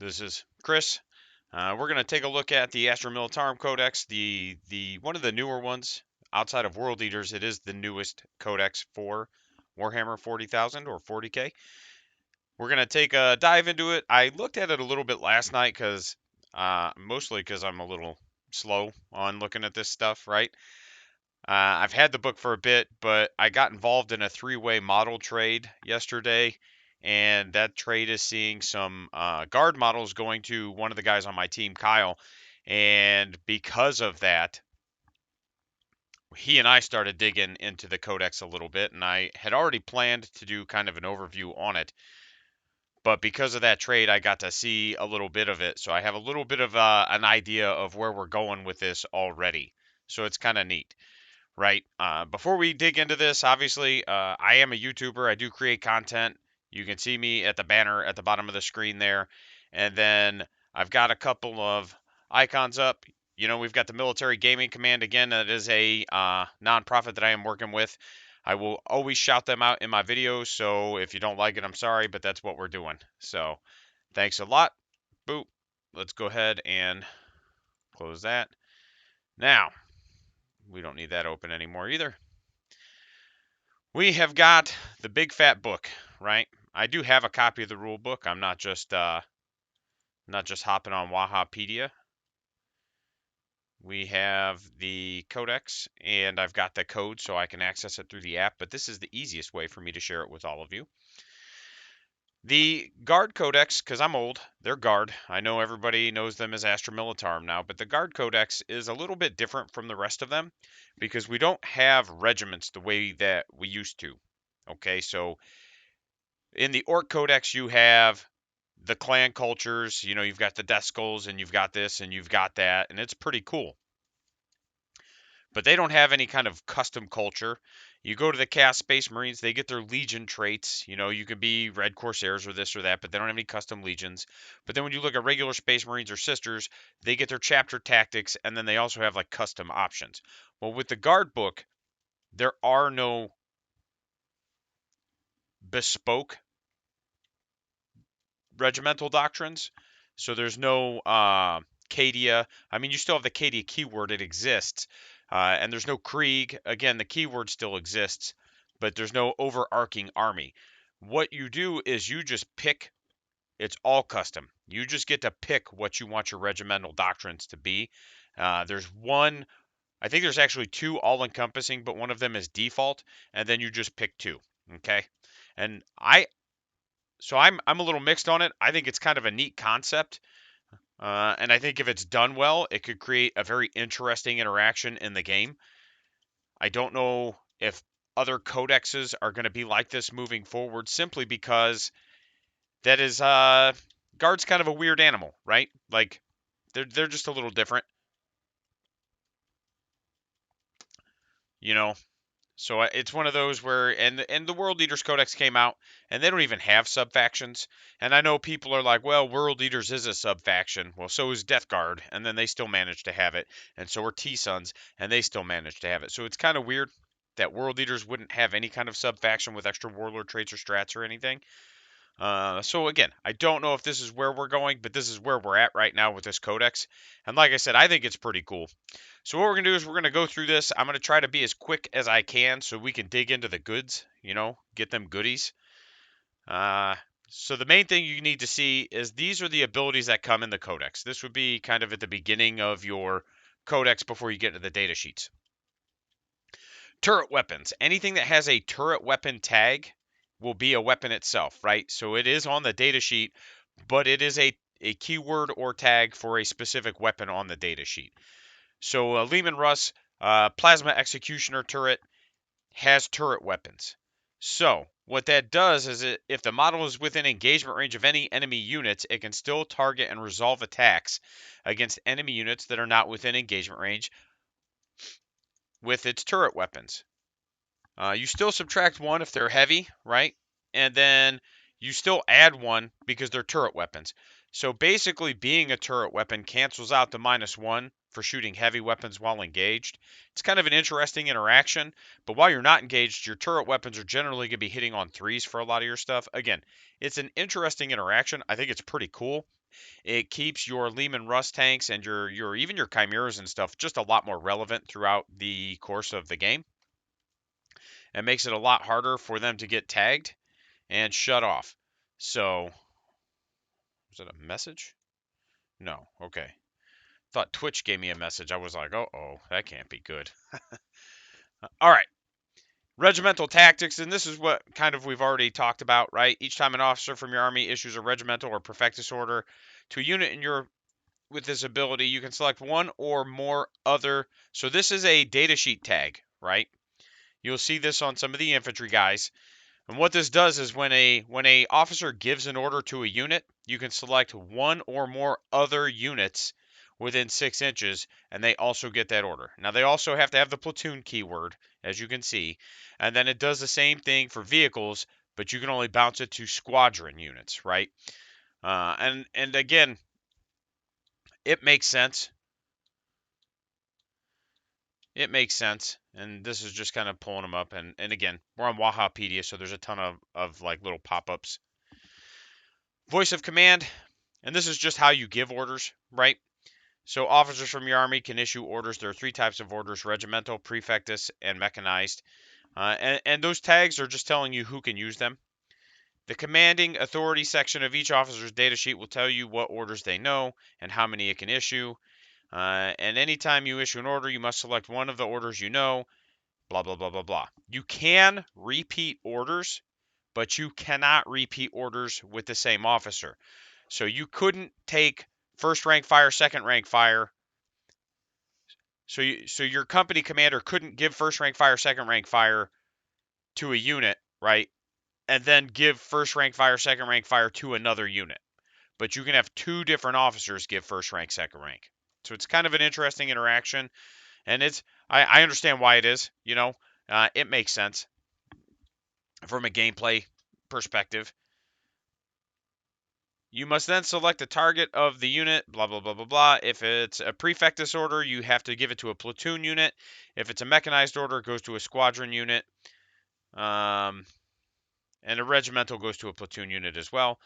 This is Chris. We're going to take a look at the Astra Militarum Codex, the one of the newer ones outside of World Eaters. It is the newest codex for Warhammer 40,000 or 40k. We're going to take a dive into it. I looked at it a little bit last night mostly because I'm a little slow on looking at this stuff, right? I've had the book for a bit, but I got involved in a three-way model trade yesterday, and that trade is seeing some guard models going to one of the guys on my team, Kyle. And because of that, he and I started digging into the Codex a little bit, and I had already planned to do kind of an overview on it. But because of that trade, I got to see a little bit of it. So I have a little bit of an idea of where we're going with this already. So it's kind of neat. Right. Before we dig into this, obviously, I am a YouTuber. I do create content. You can see me at the banner at the bottom of the screen there. And then I've got a couple of icons up. You know, we've got the Military Gaming Command again. That is a nonprofit that I am working with. I will always shout them out in my videos. So if you don't like it, I'm sorry, but that's what we're doing. So thanks a lot. Boop. Let's go ahead and close that. Now, we don't need that open anymore either. We have got the big fat book, right? I do have a copy of the rule book. I'm not just hopping on Wahapedia. We have the codex, and I've got the code so I can access it through the app, but this is the easiest way for me to share it with all of you. The Guard Codex, because I'm old, they're Guard. I know everybody knows them as Astra Militarum now, but the Guard Codex is a little bit different from the rest of them because we don't have regiments the way that we used to. Okay, so in the Orc Codex, you have the clan cultures. You know, you've got the Death Skulls, and you've got this, and you've got that, and it's pretty cool. But they don't have any kind of custom culture. You go to the Chaos Space Marines, they get their Legion traits. You know, you can be Red Corsairs or this or that, but they don't have any custom Legions. But then when you look at regular Space Marines or Sisters, they get their chapter tactics, and then they also have like custom options. Well, with the Guard book, there are no bespoke regimental doctrines. So there's no Cadia. I mean, you still have the Cadia keyword, it exists. And there's no Krieg. Again, the keyword still exists, but there's no overarching army. What you do is you just pick, it's all custom. You just get to pick what you want your regimental doctrines to be. There's one, I think there's actually two all encompassing, but one of them is default, and then you just pick two. Okay. And I'm a little mixed on it. I think it's kind of a neat concept, and I think if it's done well, it could create a very interesting interaction in the game. I don't know if other codexes are going to be like this moving forward, simply because that is Guard's kind of a weird animal, right? Like they're just a little different, you know. So it's one of those where, and the World Leaders Codex came out, and they don't even have sub factions. And I know people are like, well, World Leaders is a sub faction. Well, so is Death Guard, and then they still manage to have it. And so are T Sons, and they still manage to have it. So it's kind of weird that World Leaders wouldn't have any kind of sub faction with extra warlord traits or strats or anything. So again, I don't know if this is where we're going, but this is where we're at right now with this codex. And like I said, I think it's pretty cool. So what we're going to do is we're going to go through this. I'm going to try to be as quick as I can so we can dig into the goods, you know, get them goodies. So the main thing you need to see is these are the abilities that come in the codex. This would be kind of at the beginning of your codex before you get to the data sheets. Turret weapons. Anything that has a turret weapon tag will be a weapon itself, right? So it is on the data sheet, but it is a keyword or tag for a specific weapon on the data sheet. So Lehman Russ Plasma Executioner turret has turret weapons. So what that does is if the model is within engagement range of any enemy units, it can still target and resolve attacks against enemy units that are not within engagement range with its turret weapons. You still subtract one if they're heavy, right? And then you still add one because they're turret weapons. So basically, being a turret weapon cancels out the -1 for shooting heavy weapons while engaged. It's kind of an interesting interaction, but while you're not engaged, your turret weapons are generally going to be hitting on 3s for a lot of your stuff. Again, it's an interesting interaction. I think it's pretty cool. It keeps your Lehman Russ tanks and your even your chimeras and stuff just a lot more relevant throughout the course of the game. It makes it a lot harder for them to get tagged and shut off. So, was it a message? No. Okay. Thought Twitch gave me a message. I was like, oh, that can't be good. All right. Regimental tactics, and this is what kind of we've already talked about, right? Each time an officer from your army issues a regimental or prefectus order to a unit in your with this ability, you can select one or more other. So this is a datasheet tag, right? You'll see this on some of the infantry guys. And what this does is when a officer gives an order to a unit, you can select one or more other units within 6 inches, and they also get that order. Now they also have to have the platoon keyword, as you can see, and then it does the same thing for vehicles, but you can only bounce it to squadron units, right? And again, it makes sense. It makes sense. And this is just kind of pulling them up. And again, we're on Wahapedia, so there's a ton of like little pop-ups. Voice of command, and this is just how you give orders, right? So officers from your army can issue orders. There are 3 types of orders: regimental, prefectus, and mechanized. And those tags are just telling you who can use them. The commanding authority section of each officer's datasheet will tell you what orders they know and how many it can issue. And anytime you issue an order, you must select one of the orders you know, blah, blah, blah, blah, blah. You can repeat orders, but you cannot repeat orders with the same officer. So you couldn't take first rank fire, second rank fire. So your company commander couldn't give first rank fire, second rank fire to a unit, right? And then give first rank fire, second rank fire to another unit. But you can have 2 different officers give first rank, second rank. So it's kind of an interesting interaction, and I understand why it is. It makes sense from a gameplay perspective. You must then select the target of the unit, blah, blah, blah, blah, blah. If it's a prefectus order, you have to give it to a platoon unit. If it's a mechanized order, it goes to a squadron unit. And a regimental goes to a platoon unit as well.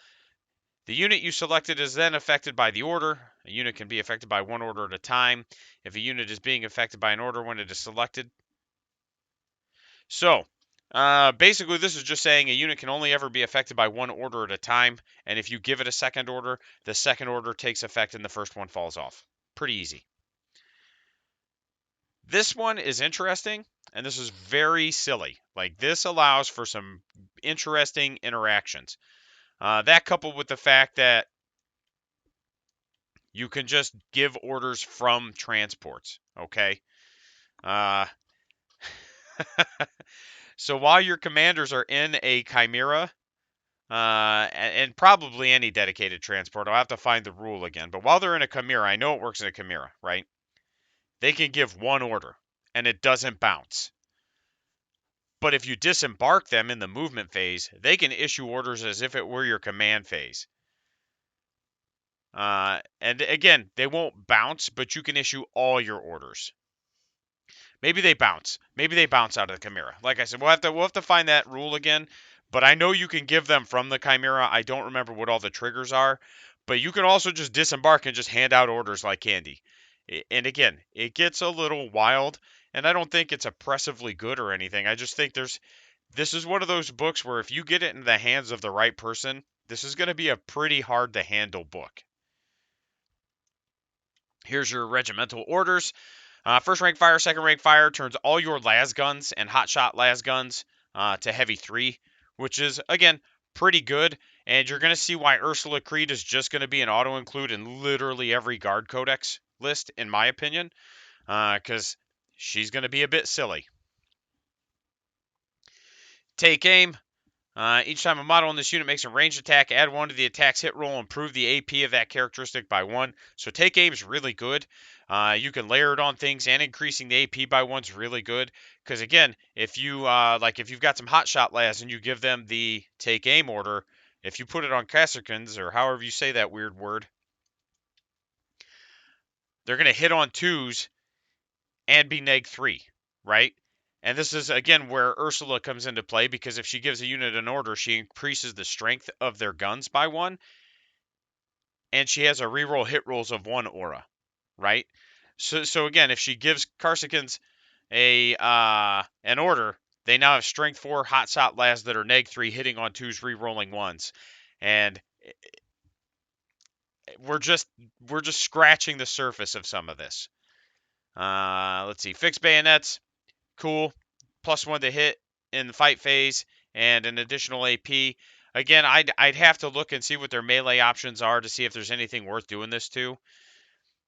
The unit you selected is then affected by the order. A unit can be affected by one order at a time. If a unit is being affected by an order when it is selected. So, basically, this is just saying a unit can only ever be affected by one order at a time, and if you give it a second order, the second order takes effect and the first one falls off. Pretty easy. This one is interesting, and this is very silly. Like, this allows for some interesting interactions. That coupled with the fact that you can just give orders from transports, okay? Uh, so while your commanders are in a chimera, and probably any dedicated transport. I'll have to find the rule again. But while they're in a chimera, I know it works in a chimera, right? They can give one order, and it doesn't bounce. But if you disembark them in the movement phase, they can issue orders as if it were your command phase. And again, they won't bounce, but you can issue all your orders. Maybe they bounce. Maybe they bounce out of the chimera. Like I said, we'll have to find that rule again. But I know you can give them from the chimera. I don't remember what all the triggers are. But you can also just disembark and just hand out orders like candy. And again, it gets a little wild. And I don't think it's oppressively good or anything. I just think this is one of those books where if you get it in the hands of the right person, this is going to be a pretty hard to handle book. Here's your regimental orders. First rank fire, second rank fire turns all your las guns and hotshot las guns to heavy 3, which is, again, pretty good. And you're going to see why Ursula Creed is just going to be an auto include in literally every guard codex list, in my opinion, because she's going to be a bit silly. Take aim. Each time a model in this unit makes a ranged attack, add 1 to the attack's hit roll, improve the AP of that characteristic by 1. So take aim is really good. You can layer it on things, and increasing the AP by 1 is really good. Because again, if you've got some hotshot las and you give them the take aim order, if you put it on Kasserkins, or however you say that weird word, they're going to hit on 2s and be neg 3, right? And this is, again, where Ursula comes into play, because if she gives a unit an order, she increases the strength of their guns by 1. and she has a reroll hit rolls of 1 aura, right? So again, if she gives Karsikins an order, they now have strength 4 hot shot las that are neg 3 hitting on 2s rerolling 1s. And we're just scratching the surface of some of this. Let's see. Fixed bayonets, cool. +1 to hit in the fight phase and an additional AP. Again, I'd have to look and see what their melee options are to see if there's anything worth doing this to.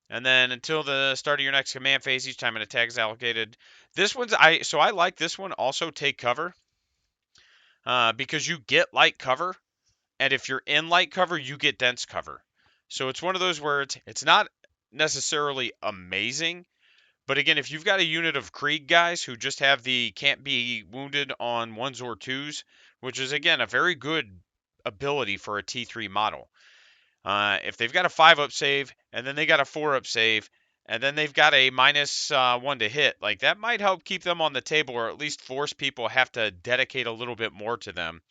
And then until the start of your next command phase, each time an attack is allocated. This one's I like this one. Also take cover, because you get light cover, and if you're in light cover, you get dense cover. So it's one of those where it's not necessarily amazing, but again, if you've got a unit of Krieg guys who just have the can't be wounded on 1s or 2s, which is again a very good ability for a T3 model. If they've got a 5-up save, and then they got a 4-up save, and then they've got a -1 to hit, like that might help keep them on the table, or at least force people have to dedicate a little bit more to them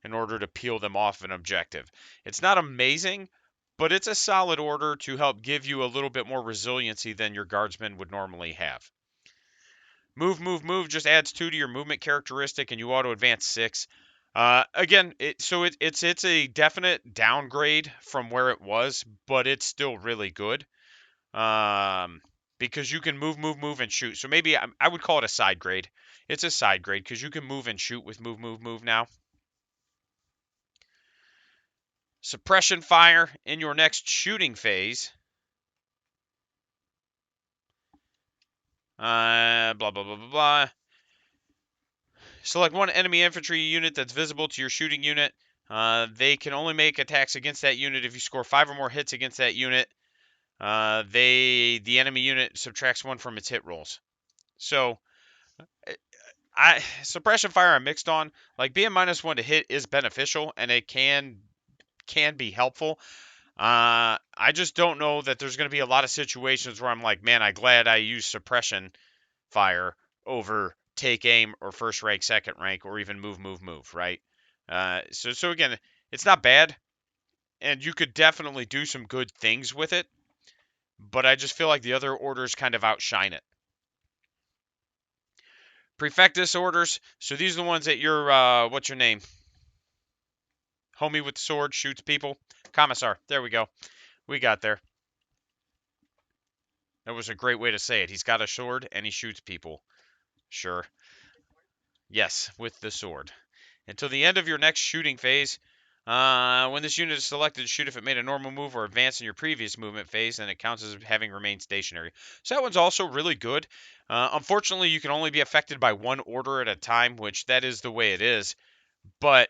in order to peel them off an objective. It's not amazing, but it's a solid order to help give you a little bit more resiliency than your guardsmen would normally have. Move, move, move just adds 2 to your movement characteristic, and you auto advance 6. Again, it's a definite downgrade from where it was, but it's still really good. Because you can move, move, move, and shoot. So maybe I would call it a side grade. It's a side grade because you can move and shoot with move, move, move now. Suppression fire in your next shooting phase. Blah, blah, blah, blah, blah. Select one enemy infantry unit that's visible to your shooting unit. They can only make attacks against that unit if you score 5 or more hits against that unit. The enemy unit subtracts 1 from its hit rolls. So, suppression fire I'm mixed on. Like being -1 to hit is beneficial, and it can be helpful. I just don't know that there's going to be a lot of situations where I'm like, man, I'm glad I used suppression fire over take aim or first rank, second rank, or even move, move, move, right? So again, it's not bad, and you could definitely do some good things with it, but I just feel like the other orders kind of outshine it. Prefectus orders. So these are the ones that your what's your name? Homie with the sword shoots people. Commissar. There we go. We got there. That was a great way to say it. He's got a sword and he shoots people. Sure. Yes, with the sword. Until the end of your next shooting phase. When this unit is selected, shoot if it made a normal move or advance in your previous movement phase, and it counts as having remained stationary. So that one's also really good. Unfortunately, you can only be affected by 1 order at a time, which that is the way it is. But,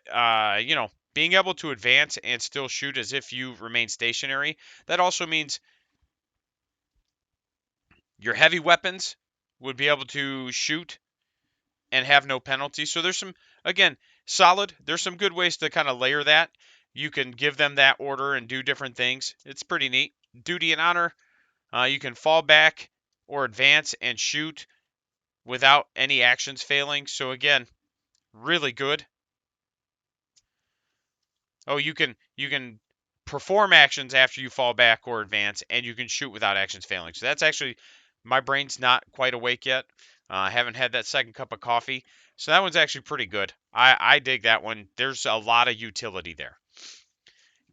being able to advance and still shoot as if you remain stationary, that also means your heavy weapons would be able to shoot and have no penalty. So there's some, again, solid. There's some good ways to kind of layer that. You can give them that order and do different things. It's pretty neat. Duty and honor, you can fall back or advance and shoot without any actions failing. So again, really good. Oh, you can perform actions after you fall back or advance, and you can shoot without actions failing. So that's actually, my brain's not quite awake yet. I haven't had that second cup of coffee, so that one's actually pretty good. I dig that one. There's a lot of utility there.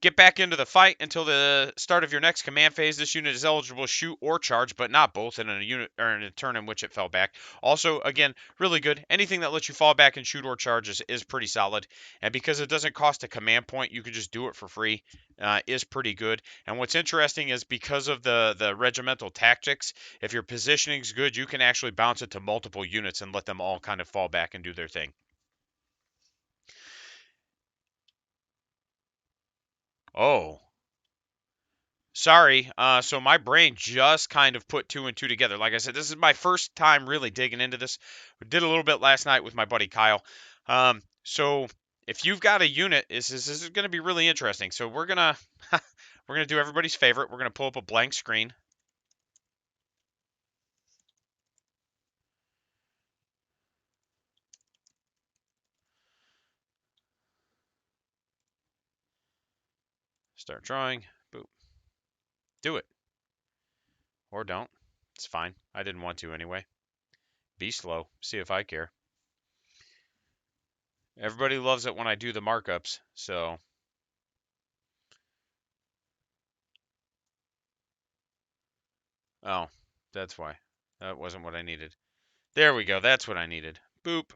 Get back into the fight until the start of your next command phase. This unit is eligible to shoot or charge, but not both in a unit or in a turn in which it fell back. Also, again, really good. Anything that lets you fall back and shoot or charge is pretty solid. And because it doesn't cost a command point, you can just do it for free. Is pretty good. And what's interesting is because of the regimental tactics, if your positioning is good, you can actually bounce it to multiple units and let them all kind of fall back and do their thing. Oh. Sorry. So my brain just kind of put 2 and 2 together. Like I said, this is my first time really digging into this. We did a little bit last night with my buddy Kyle. So if you've got a unit, this is going to be really interesting. So we're gonna we're gonna do everybody's favorite. We're gonna pull up a blank screen. Start drawing. Boop. Do it. Or don't. It's fine. I didn't want to anyway. Be slow. See if I care. Everybody loves it when I do the markups, so. Oh, that's why. That wasn't what I needed. There we go. That's what I needed. Boop.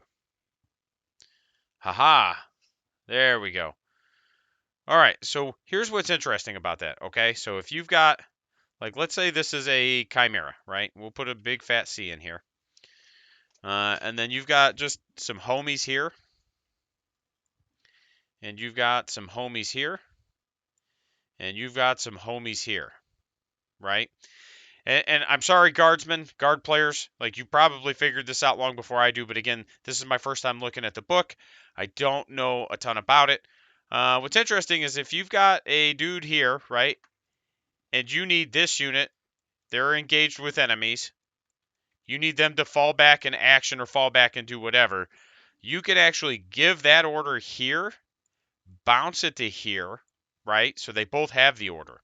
Haha. There we go. All right. So here's what's interesting about that. Okay. So if you've got, like, let's say this is a chimera, right? We'll put a big fat C in here. And then you've got just some homies here. And you've got some homies here. And you've got some homies here, right? And I'm sorry, guardsmen, guard players, like you probably figured this out long before I do, but again, this is my first time looking at the book. I don't know a ton about it. What's interesting is if you've got a dude here, right, and you need this unit, they're engaged with enemies, you need them to fall back in action or fall back and do whatever, you could actually give that order here, bounce it to here, right, so they both have the order.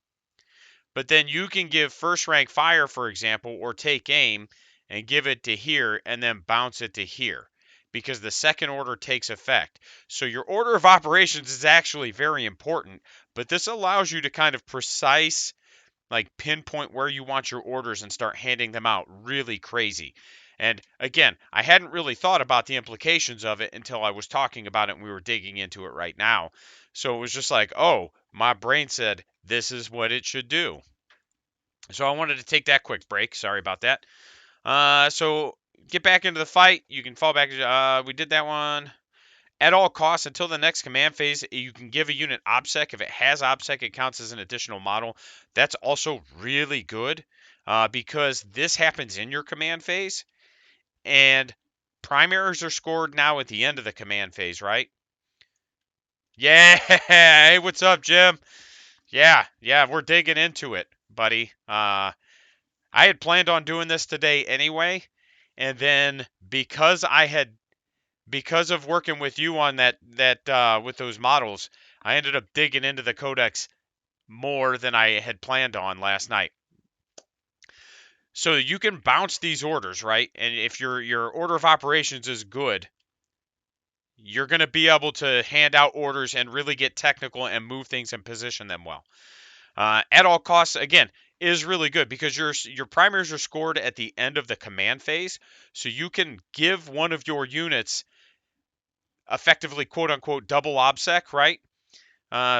But then you can give first rank fire, for example, or take aim and give it to here and then bounce it to here because the second order takes effect. So your order of operations is actually very important, but this allows you to kind of precise, like pinpoint where you want your orders and start handing them out really crazy. And again, I hadn't really thought about the implications of it until I was talking about it and we were digging into it right now. So it was just like, oh, my brain said, this is what it should do. So I wanted to take that quick break. Sorry about that. So get back into the fight. You can fall back. We did that one. At all costs, until the next command phase, you can give a unit OBSEC. If it has OBSEC, it counts as an additional model. That's also really good because this happens in your command phase. And primaries are scored now at the end of the command phase, right? Yeah. Hey, what's up, Jim? Yeah, we're digging into it, buddy. I had planned on doing this today anyway, and then because of working with you on that with those models, I ended up digging into the Codex more than I had planned on last night. So you can bounce these orders, right? And if your order of operations is good, you're going to be able to hand out orders and really get technical and move things and position them well. At all costs, again, is really good because your primaries are scored at the end of the command phase, so you can give one of your units effectively quote unquote double obsec, right?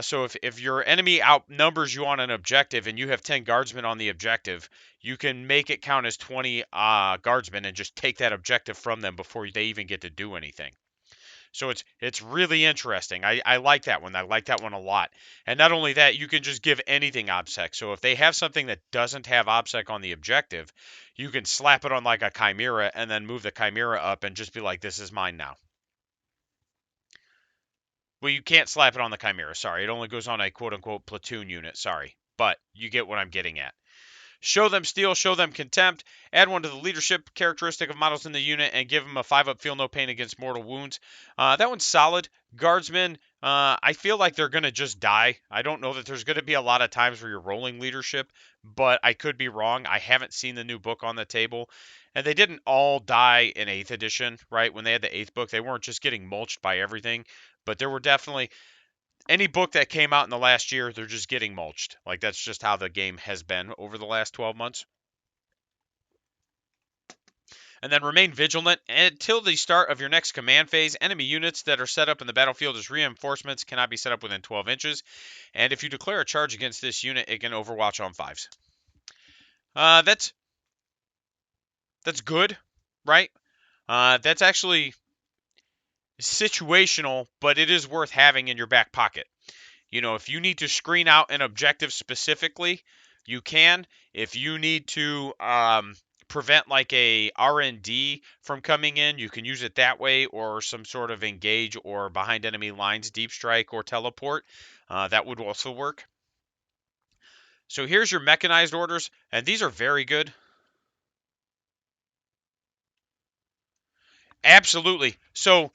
So if your enemy outnumbers you on an objective and you have 10 guardsmen on the objective, you can make it count as 20 guardsmen and just take that objective from them before they even get to do anything. So it's really interesting. I like that one. I like that one a lot. And not only that, you can just give anything OBSEC. So if they have something that doesn't have OBSEC on the objective, you can slap it on like a Chimera and then move the Chimera up and just be like, this is mine now. Well, you can't slap it on the Chimera. Sorry. It only goes on a quote-unquote platoon unit. Sorry. But you get what I'm getting at. Show them steel, show them contempt, add one to the leadership characteristic of models in the unit, and give them a 5-up feel no pain against mortal wounds. That one's solid. Guardsmen, I feel like they're going to just die. I don't know that there's going to be a lot of times where you're rolling leadership, but I could be wrong. I haven't seen the new book on the table. And they didn't all die in 8th edition, right? When they had the 8th book, they weren't just getting mulched by everything. But there were definitely any book that came out in the last year, they're just getting mulched. Like that's just how the game has been over the last 12 months. And then remain vigilant until the start of your next command phase. Enemy units that are set up in the battlefield as reinforcements cannot be set up within 12 inches. And if you declare a charge against this unit, it can overwatch on 5s. That's good, right? That's actually situational, but it is worth having in your back pocket. You know, if you need to screen out an objective specifically, you can. If you need to prevent like a R&D from coming in, you can use it that way, or some sort of engage or behind enemy lines, deep strike or teleport. That would also work. So here's your mechanized orders, and these are very good. Absolutely. So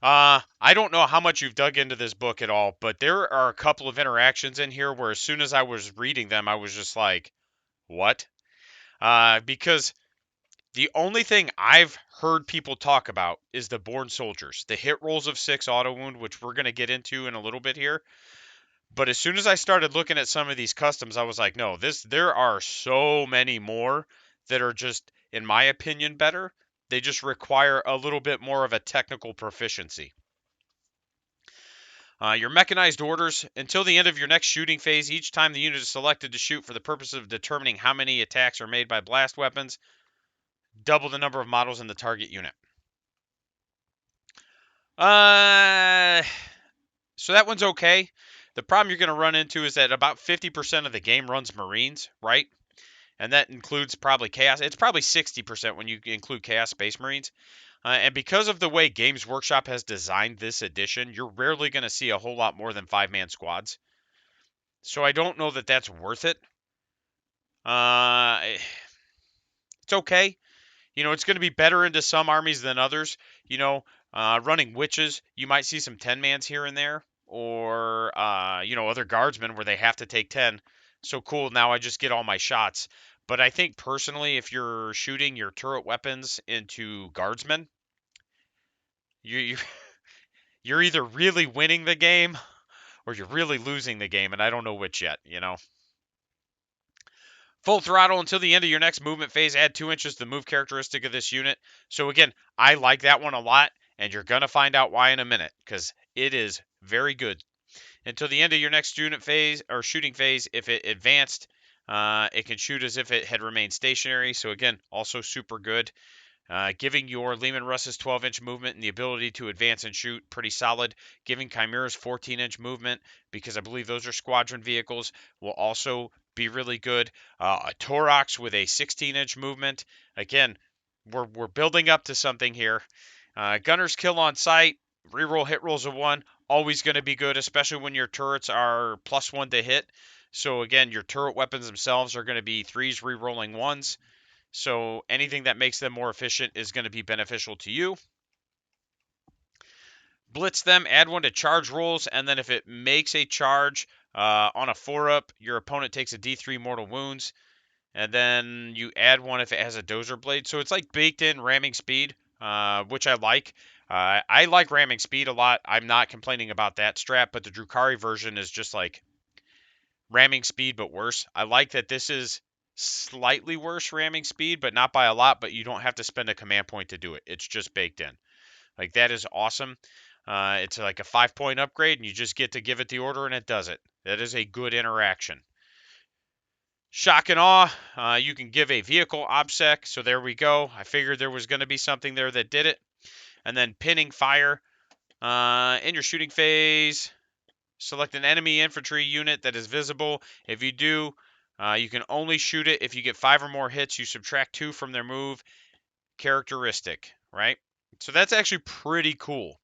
I don't know how much you've dug into this book at all, but there are a couple of interactions in here where as soon as I was reading them, I was just like, what? Because the only thing I've heard people talk about is the Born Soldiers, the hit rolls of 6 auto wound, which we're going to get into in a little bit here. But as soon as I started looking at some of these customs, I was like, no, there are so many more that are just, in my opinion, better. They just require a little bit more of a technical proficiency. Your mechanized orders, until the end of your next shooting phase, each time the unit is selected to shoot for the purpose of determining how many attacks are made by blast weapons, double the number of models in the target unit. Uh, so that one's okay. The problem you're going to run into is that about 50% of the game runs Marines, right? And that includes probably Chaos. It's probably 60% when you include Chaos Space Marines. And because of the way Games Workshop has designed this edition, you're rarely going to see a whole lot more than 5-man squads. So I don't know that that's worth it. It's okay. It's going to be better into some armies than others. Running witches, you might see some 10-mans here and there, or other guardsmen where they have to take 10. So cool, now I just get all my shots. But I think personally, if you're shooting your turret weapons into guardsmen, you you're either really winning the game or you're really losing the game, and I don't know which yet. Full throttle until the end of your next movement phase. Add 2 inches to the move characteristic of this unit. So again, I like that one a lot, and you're going to find out why in a minute, because it is very good. Until the end of your next unit phase or shooting phase, if it advanced, it can shoot as if it had remained stationary. So again, also super good. Giving your Lehman Russ's 12-inch movement and the ability to advance and shoot, pretty solid. Giving Chimera's 14-inch movement, because I believe those are squadron vehicles, will also be really good. A Torox with a 16-inch movement. Again, we're building up to something here. Gunner's kill on sight, reroll hit rolls of 1, always going to be good, especially when your turrets are +1 to hit. So again, your turret weapons themselves are going to be 3s rerolling 1s. So anything that makes them more efficient is going to be beneficial to you. Blitz them, add 1 to charge rolls, and then if it makes a charge on a 4-up, your opponent takes a D3 mortal wounds, and then you add 1 if it has a dozer blade. So it's like baked in ramming speed, which I like. I like ramming speed a lot. I'm not complaining about that strat, but the Drukhari version is just like ramming speed, but worse. I like that this is slightly worse ramming speed, but not by a lot, but you don't have to spend a command point to do it. It's just baked in. Like, that is awesome. It's like a 5-point upgrade, and you just get to give it the order, and it does it. That is a good interaction. Shock and awe, you can give a vehicle obsec, so there we go. I figured there was going to be something there that did it. And then pinning fire. In your shooting phase, select an enemy infantry unit that is visible. If you do, you can only shoot it if you get 5 or more hits. You subtract 2 from their move characteristic, right? So that's actually pretty cool.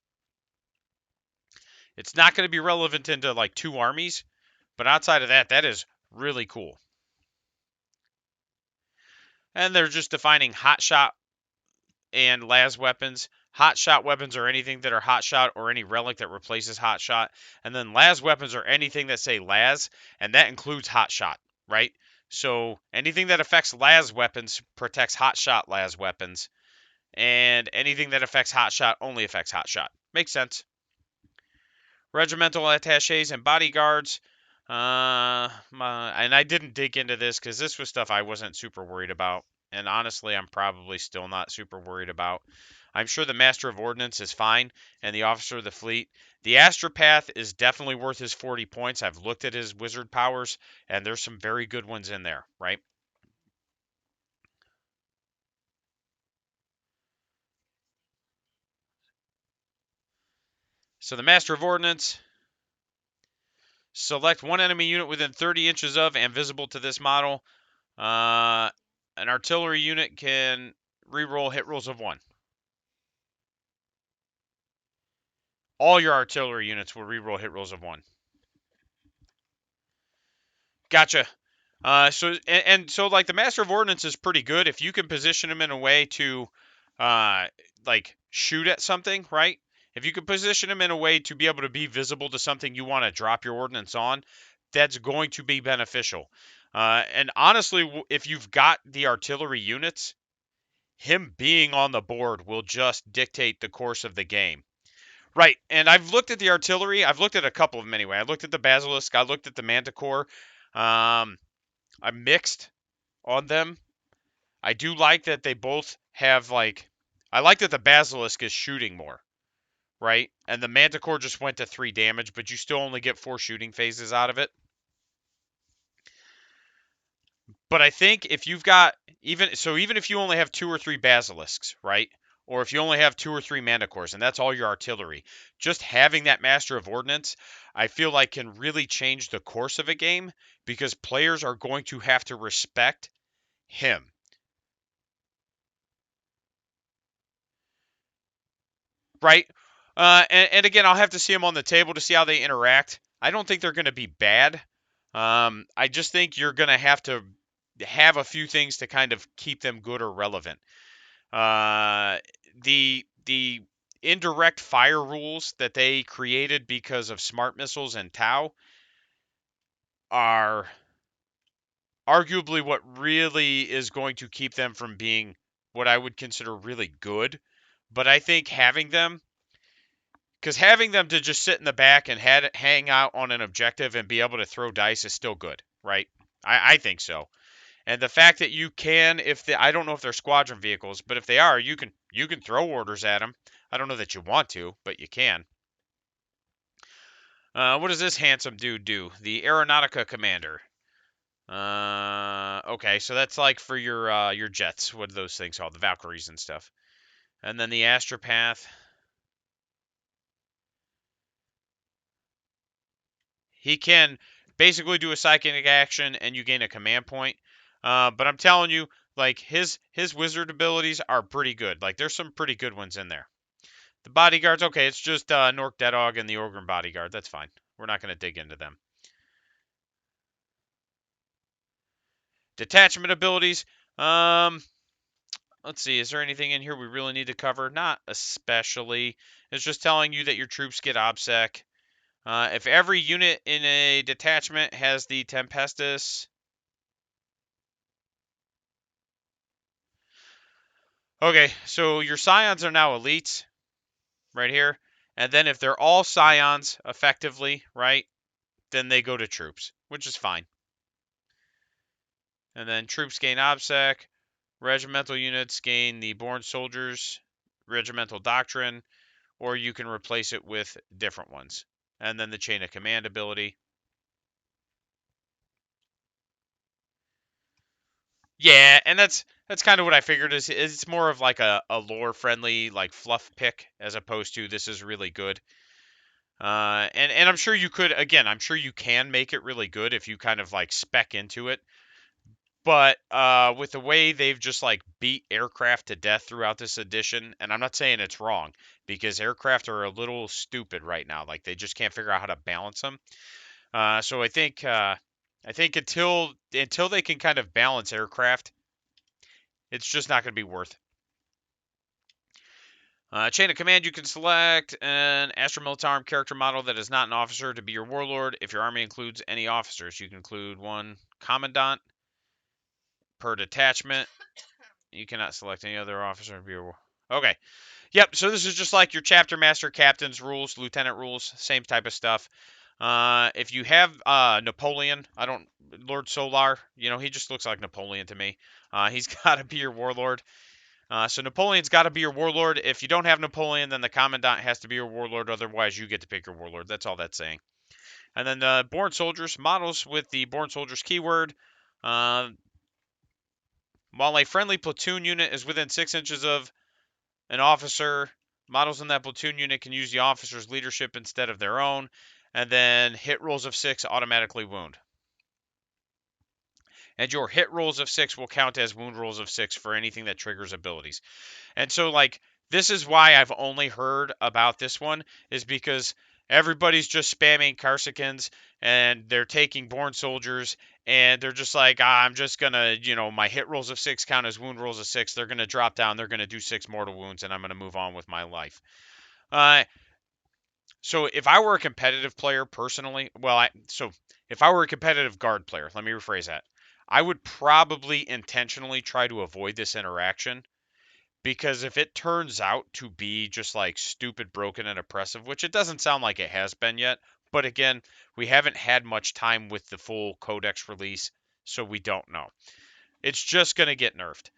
It's not going to be relevant into like 2 armies, but outside of that, that is really cool. And they're just defining hot shot and las weapons. Hot shot weapons are anything that are hot shot or any relic that replaces hot shot. And then las weapons are anything that say las, and that includes hot shot, right? So anything that affects las weapons protects hot shot las weapons, and anything that affects hot shot only affects hot shot. Makes sense. Regimental attaches and bodyguards. And I didn't dig into this because this was stuff I wasn't super worried about. And honestly, I'm probably still not super worried about. I'm sure the Master of Ordnance is fine, and the Officer of the Fleet. The Astropath is definitely worth his 40 points. I've looked at his wizard powers, and there's some very good ones in there, right? So the Master of Ordnance, select one enemy unit within 30 inches of and visible to this model. An artillery unit can reroll hit rolls of 1. All your artillery units will reroll hit rolls of 1. Gotcha. So like the Master of Ordnance is pretty good if you can position him in a way to like shoot at something, right? If you can position him in a way to be able to be visible to something you want to drop your ordnance on, that's going to be beneficial. And honestly, if you've got the artillery units, him being on the board will just dictate the course of the game. Right, and I've looked at the artillery. I've looked at a couple of them anyway. I looked at the Basilisk. I looked at the Manticore. I'm mixed on them. I do like that they both have like. I like that the Basilisk is shooting more, right? And the Manticore just went to 3 damage, but you still only get 4 shooting phases out of it. But I think if you've got even if you only have 2 or 3 Basilisks, right? Or if you only have 2 or 3 Manticores and that's all your artillery, just having that Master of Ordnance, I feel like can really change the course of a game because players are going to have to respect him. Right? And again, I'll have to see them on the table to see how they interact. I don't think they're going to be bad. I just think you're going to have a few things to kind of keep them good or relevant. The indirect fire rules that they created because of smart missiles and Tau are arguably what really is going to keep them from being what I would consider really good. But I think having them to just sit in the back and hang out on an objective and be able to throw dice is still good, right? I think so. And the fact that you can, I don't know if they're squadron vehicles, but if they are, you can throw orders at them. I don't know that you want to, but you can. What does this handsome dude do? The Aeronautica Commander. Okay, so that's like for your jets. What are those things called? The Valkyries and stuff. And then the Astropath. He can basically do a psychic action and you gain a command point. But I'm telling you, like his wizard abilities are pretty good. Like there's some pretty good ones in there. The bodyguards, okay, it's just Nork Deadog and the Ogren bodyguard. That's fine. We're not going to dig into them. Detachment abilities. Let's see. Is there anything in here we really need to cover? Not especially. It's just telling you that your troops get OBSEC. If every unit in a detachment has the Tempestus. Okay, so your Scions are now elites right here. And then if they're all Scions effectively, right, then they go to troops, which is fine. And then troops gain OBSEC. Regimental units gain the Born Soldiers Regimental Doctrine, or you can replace it with different ones. And then the Chain of Command ability. Yeah, and that's kind of what I figured is it's more of like a lore friendly like fluff pick as opposed to this is really good. And I'm sure you could I'm sure you can make it really good if you kind of like spec into it. But with the way they've just like beat aircraft to death throughout this edition, and I'm not saying it's wrong because aircraft are a little stupid right now. Like they just can't figure out how to balance them. So I think until they can kind of balance aircraft, it's just not going to be worth. Chain of command, you can select an Astro Militarum character model that is not an officer to be your warlord. If your army includes any officers, you can include one commandant per detachment. You cannot select any other officer to be your warlord. Okay. Yep, so this is just like your chapter master captain's rules, lieutenant rules, same type of stuff. If you have Napoleon, Lord Solar, he just looks like Napoleon to me. He's got to be your warlord. So Napoleon's got to be your warlord. If you don't have Napoleon, then the commandant has to be your warlord. Otherwise, you get to pick your warlord. That's all that's saying. And then the Born Soldiers, models with the Born Soldiers keyword. While a friendly platoon unit is within 6 inches of an officer, models in that platoon unit can use the officer's leadership instead of their own. And then hit rolls of 6 automatically wound. And your hit rolls of 6 will count as wound rolls of 6 for anything that triggers abilities. And so, like, this is why I've only heard about this one, is because everybody's just spamming Carsicans and they're taking Born Soldiers and they're just like, I'm just going to, my hit rolls of 6 count as wound rolls of 6. They're going to drop down. They're going to do 6 mortal wounds and I'm going to move on with my life. Uh, so if I were a competitive player personally, if I were a competitive guard player, let me rephrase that. I would probably intentionally try to avoid this interaction because if it turns out to be just like stupid, broken, and oppressive, which it doesn't sound like it has been yet, but again, we haven't had much time with the full Codex release, so we don't know. It's just going to get nerfed.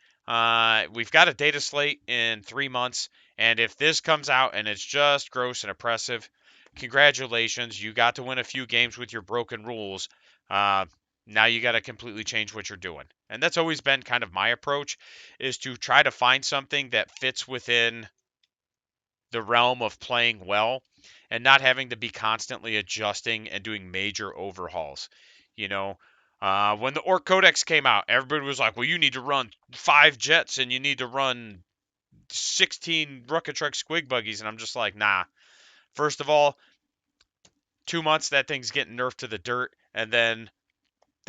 We've got a data slate in 3 months, and if this comes out and it's just gross and oppressive, congratulations, you got to win a few games with your broken rules. Uh, Now you got to completely change what you're doing, and that's always been kind of my approach, is to try to find something that fits within the realm of playing well and not having to be constantly adjusting and doing major overhauls. You know, when the Orc Codex came out, everybody was like, well, you need to run 5 jets and you need to run 16 Rocket Truck Squig Buggies. And I'm just like, nah. First of all, 2 months, that thing's getting nerfed to the dirt. And then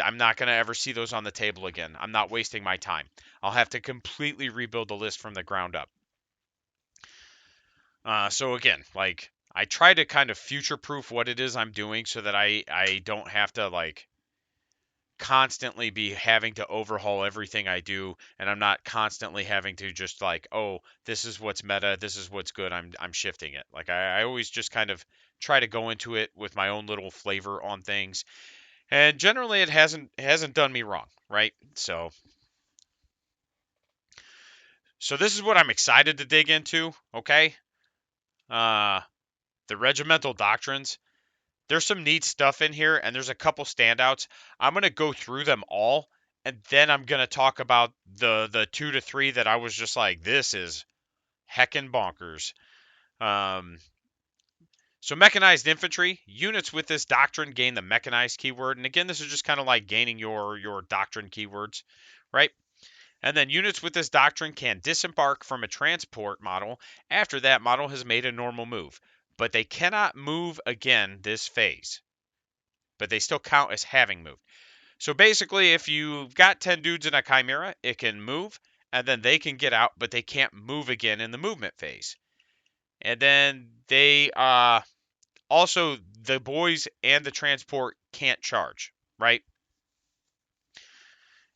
I'm not going to ever see those on the table again. I'm not wasting my time. I'll have to completely rebuild the list from the ground up. So again, like I try to kind of future proof what it is I'm doing so that I don't have to like constantly be having to overhaul everything I do, and I'm not constantly having to just like, oh, this is what's meta, this is what's good, I'm shifting it. Like I always just kind of try to go into it with my own little flavor on things. And generally it hasn't done me wrong, right? So this is what I'm excited to dig into, okay? Uh the regimental doctrines. There's some neat stuff in here, and there's a couple standouts. I'm gonna go through them all, and then I'm gonna talk about the 2 to 3 that I was just like, this is heckin' bonkers. Um, so mechanized infantry units with this doctrine gain the mechanized keyword, and again, this is just kind of like gaining your doctrine keywords, right? And then units with this doctrine can disembark from a transport model after that model has made a normal move, but they cannot move again this phase, but they still count as having moved. So basically, if you've got 10 dudes in a Chimera, it can move, and then they can get out, but they can't move again in the movement phase. And then also, the boys and the transport can't charge, right?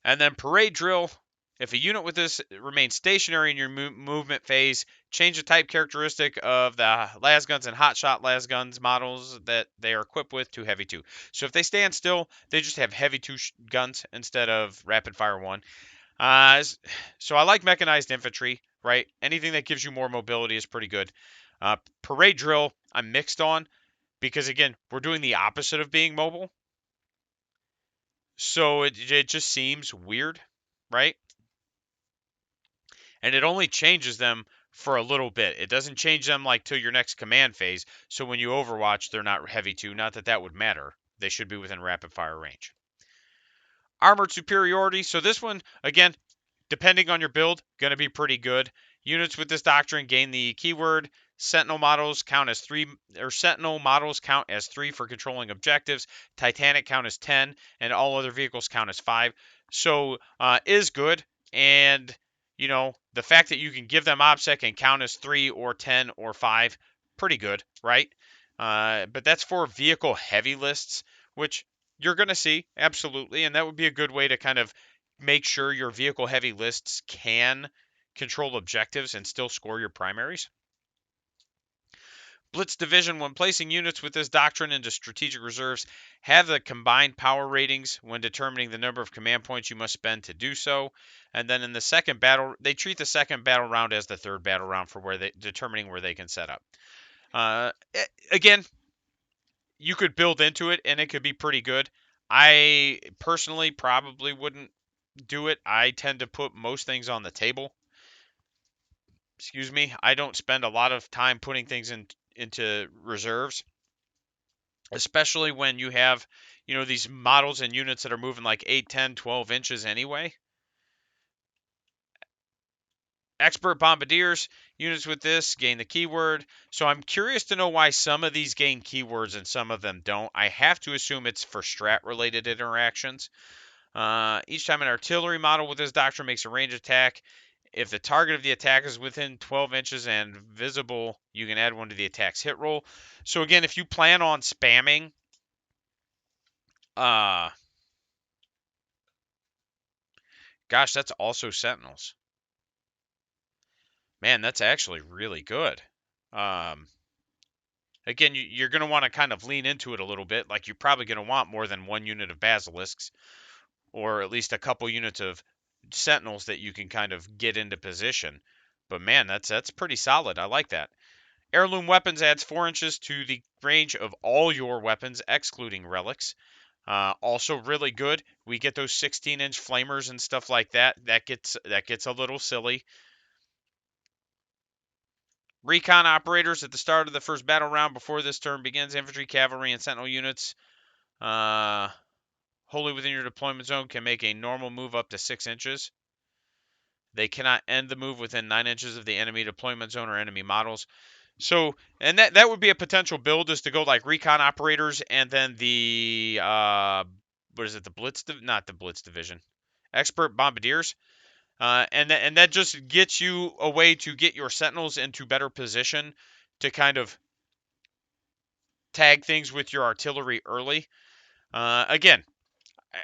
And then parade drill. If a unit with this remains stationary in your movement phase, change the type characteristic of the lasguns and hotshot lasguns models that they are equipped with to heavy 2. So if they stand still, they just have heavy 2 guns instead of rapid fire 1. So I like mechanized infantry, right? Anything that gives you more mobility is pretty good. Parade drill, I'm mixed on because, again, we're doing the opposite of being mobile. So it just seems weird, right? And it only changes them for a little bit. It doesn't change them like till your next command phase. So when you overwatch, they're not heavy 2. Not that that would matter. They should be within rapid fire range. Armored superiority. So this one, again, depending on your build, going to be pretty good. Units with this doctrine gain the keyword. Sentinel models count as 3, or Sentinel models count as 3 for controlling objectives. Titanic count as 10, and all other vehicles count as 5. So is good, and the fact that you can give them OBSEC and count as 3 or 10 or 5, pretty good, right? But that's for vehicle heavy lists, which you're going to see absolutely, and that would be a good way to kind of make sure your vehicle heavy lists can control objectives and still score your primaries. Blitz Division, when placing units with this doctrine into strategic reserves, have the combined power ratings when determining the number of command points you must spend to do so. And then in the second battle, they treat the second battle round as the third battle round for determining where they can set up. Again, you could build into it and it could be pretty good. I personally probably wouldn't do it. I tend to put most things on the table. Excuse me. I don't spend a lot of time putting things into reserves, especially when you have, these models and units that are moving like 8, 10, 12 inches anyway. Expert bombardiers, units with this gain the keyword. So I'm curious to know why some of these gain keywords and some of them don't. I have to assume it's for strat related interactions. Each time an artillery model with this doctrine makes a range attack, If the target of the attack is within 12 inches and visible, you can add one to the attack's hit roll. So again, if you plan on spamming, gosh, that's also Sentinels. Man, that's actually really good. Um, Again, you're going to want to kind of lean into it a little bit. Like, you're probably going to want more than one unit of Basilisks, or at least a couple units of Sentinels that you can kind of get into position. But man, that's pretty solid. I like that. Heirloom Weapons adds 4 inches to the range of all your weapons, excluding relics. Also really good. We get those 16-inch flamers and stuff like that. That gets a little silly. Recon operators at the start of the first battle round before this turn begins. Infantry, cavalry, and sentinel units wholly within your deployment zone can make a normal move up to 6 inches. They cannot end the move within 9 inches of the enemy deployment zone or enemy models. So, and that would be a potential build, is to go like recon operators and then the what is it? The Blitz, not the Blitz division, expert bombardiers, and that just gets you a way to get your sentinels into better position to kind of tag things with your artillery early. Again,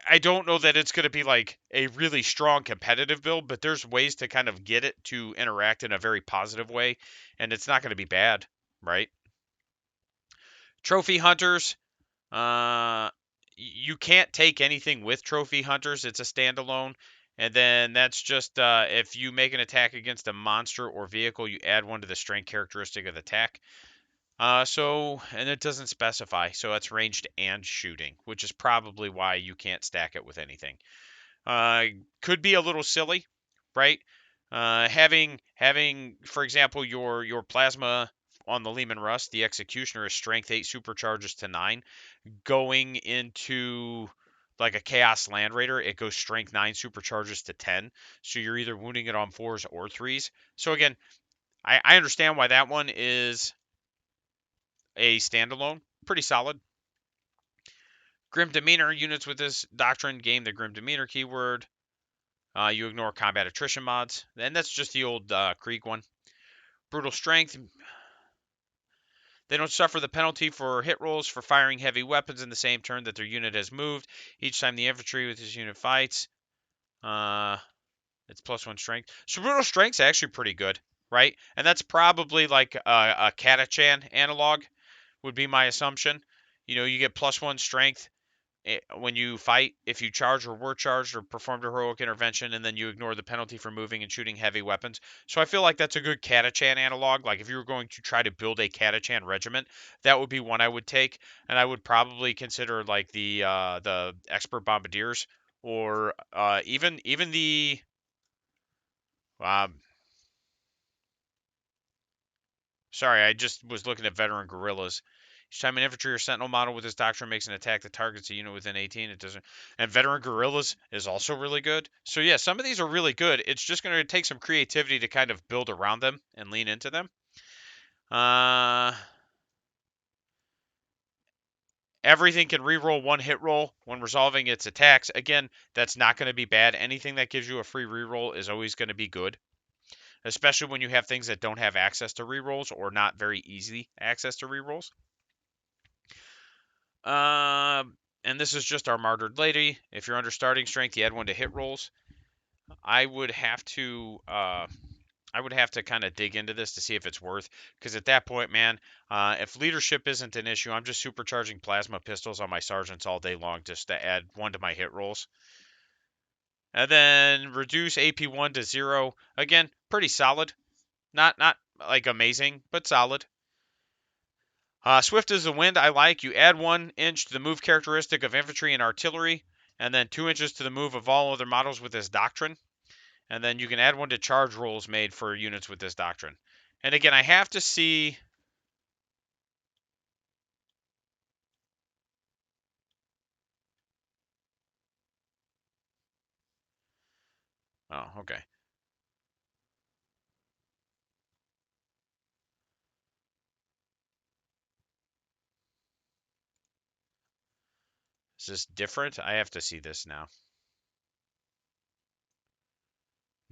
I don't know that it's going to be like a really strong competitive build, but there's ways to kind of get it to interact in a very positive way, and it's not going to be bad, right? Trophy hunters, you can't take anything with trophy hunters. It's a standalone. And then that's just if you make an attack against a monster or vehicle, you add one to the strength characteristic of the attack. And it doesn't specify, so that's ranged and shooting, which is probably why you can't stack it with anything. Could be a little silly, right? Having, for example, your plasma on the Lehman Russ, the Executioner is Strength 8 supercharges to 9. Going into like a Chaos Land Raider, it goes Strength 9 supercharges to 10. So you're either wounding it on 4s or 3s. So again, I understand why that one is a standalone. Pretty solid. Grim Demeanor units with this doctrine gain the Grim Demeanor keyword. You ignore combat attrition mods, and that's just the old Krieg one. Brutal Strength. They don't suffer the penalty for hit rolls for firing heavy weapons in the same turn that their unit has moved. Each time the infantry with this unit fights, it's +1 strength. So Brutal Strength's actually pretty good, right? And that's probably like a Catachan analog, would be my assumption. You get +1 strength when you fight, if you charge or were charged or performed a heroic intervention, and then you ignore the penalty for moving and shooting heavy weapons. So I feel like that's a good Catachan analog. Like if you were going to try to build a Catachan regiment, that would be one I would take, and I would probably consider like the expert bombardiers, or even the um, sorry, I just was looking at veteran guerrillas. Each time an infantry or sentinel model with this doctrine makes an attack that targets a unit within 18, it doesn't. And veteran guerrillas is also really good. So yeah, some of these are really good. It's just going to take some creativity to kind of build around them and lean into them. Everything can reroll one hit roll when resolving its attacks. Again, that's not going to be bad. Anything that gives you a free reroll is always going to be good, especially when you have things that don't have access to rerolls or not very easy access to rerolls. And this is just our martyred lady. If you're under starting strength, you add one to hit rolls. I would have to kind of dig into this to see if it's worth, because at that point, man, if leadership isn't an issue, I'm just supercharging plasma pistols on my sergeants all day long just to add one to my hit rolls. And then reduce AP1 to 0. Again, pretty solid. Not like amazing, but solid. Swift as the wind, I like. You add 1 inch to the move characteristic of infantry and artillery, and then 2 inches to the move of all other models with this doctrine. And then you can add 1 to charge rolls made for units with this doctrine. And again, I have to see. Oh, okay. Is this different? I have to see this now.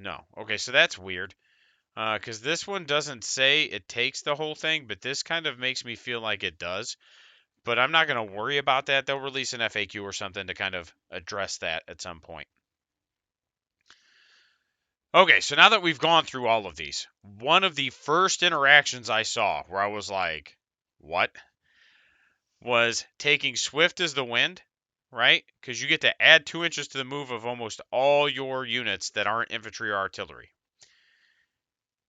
No. Okay, so that's weird. Because this one doesn't say it takes the whole thing, but this kind of makes me feel like it does. But I'm not going to worry about that. They'll release an FAQ or something to kind of address that at some point. Okay, so now that we've gone through all of these, one of the first interactions I saw where I was like, what? Was taking Swift as the wind, right? Because you get to add 2 inches to the move of almost all your units that aren't infantry or artillery.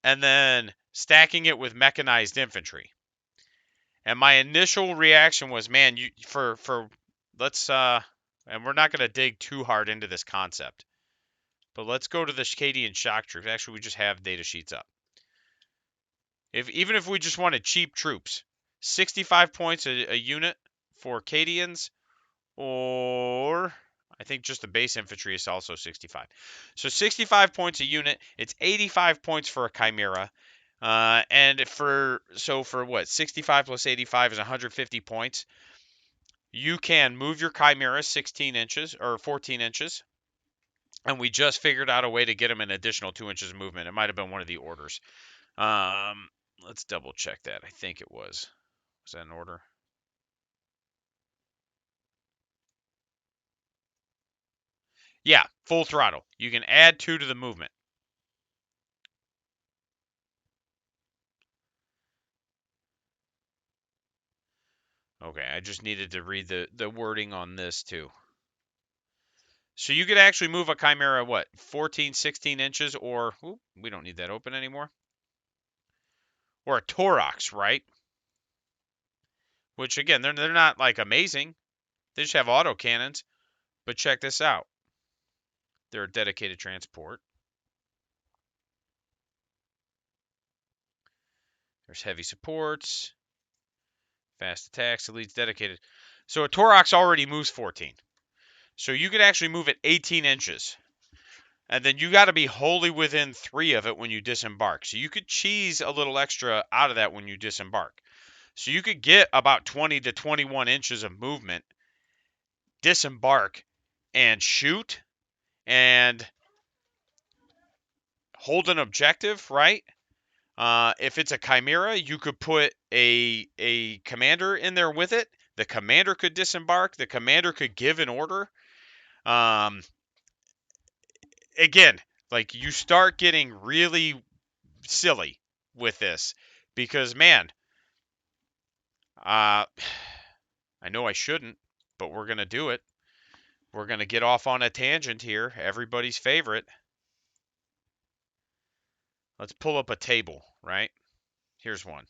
And then stacking it with mechanized infantry. And my initial reaction was, man, you for let's and we're not going to dig too hard into this concept. But let's go to the Cadian shock troops. Actually, we just have data sheets up. Even if we just wanted cheap troops, 65 points a unit for Cadians, or I think just the base infantry is also 65. So 65 points a unit. It's 85 points for a Chimera. And for what? 65 plus 85 is 150 points. You can move your Chimera 16 inches or 14 inches. And we just figured out a way to get them an additional 2 inches of movement. It might have been one of the orders. Let's double check that. I think it was. Was that an order? Yeah, full throttle. You can add 2 to the movement. Okay, I just needed to read the wording on this too. So you could actually move a Chimera, what, 14, 16 inches, or, we don't need that open anymore. Or a Torox, right? Which, again, they're not, like, amazing. They just have autocannons. But check this out. They're a dedicated transport. There's heavy supports. Fast attacks, elites, dedicated. So a Torox already moves 14. So you could actually move it 18 inches. And then you got to be wholly within 3 of it when you disembark. So you could cheese a little extra out of that when you disembark. So you could get about 20 to 21 inches of movement, disembark, and shoot, and hold an objective, right? If it's a Chimera, you could put a commander in there with it. The commander could disembark. The commander could give an order. Again, like you start getting really silly with this because, man, I know I shouldn't, but we're going to do it. We're going to get off on a tangent here. Everybody's favorite. Let's pull up a table, right? Here's one.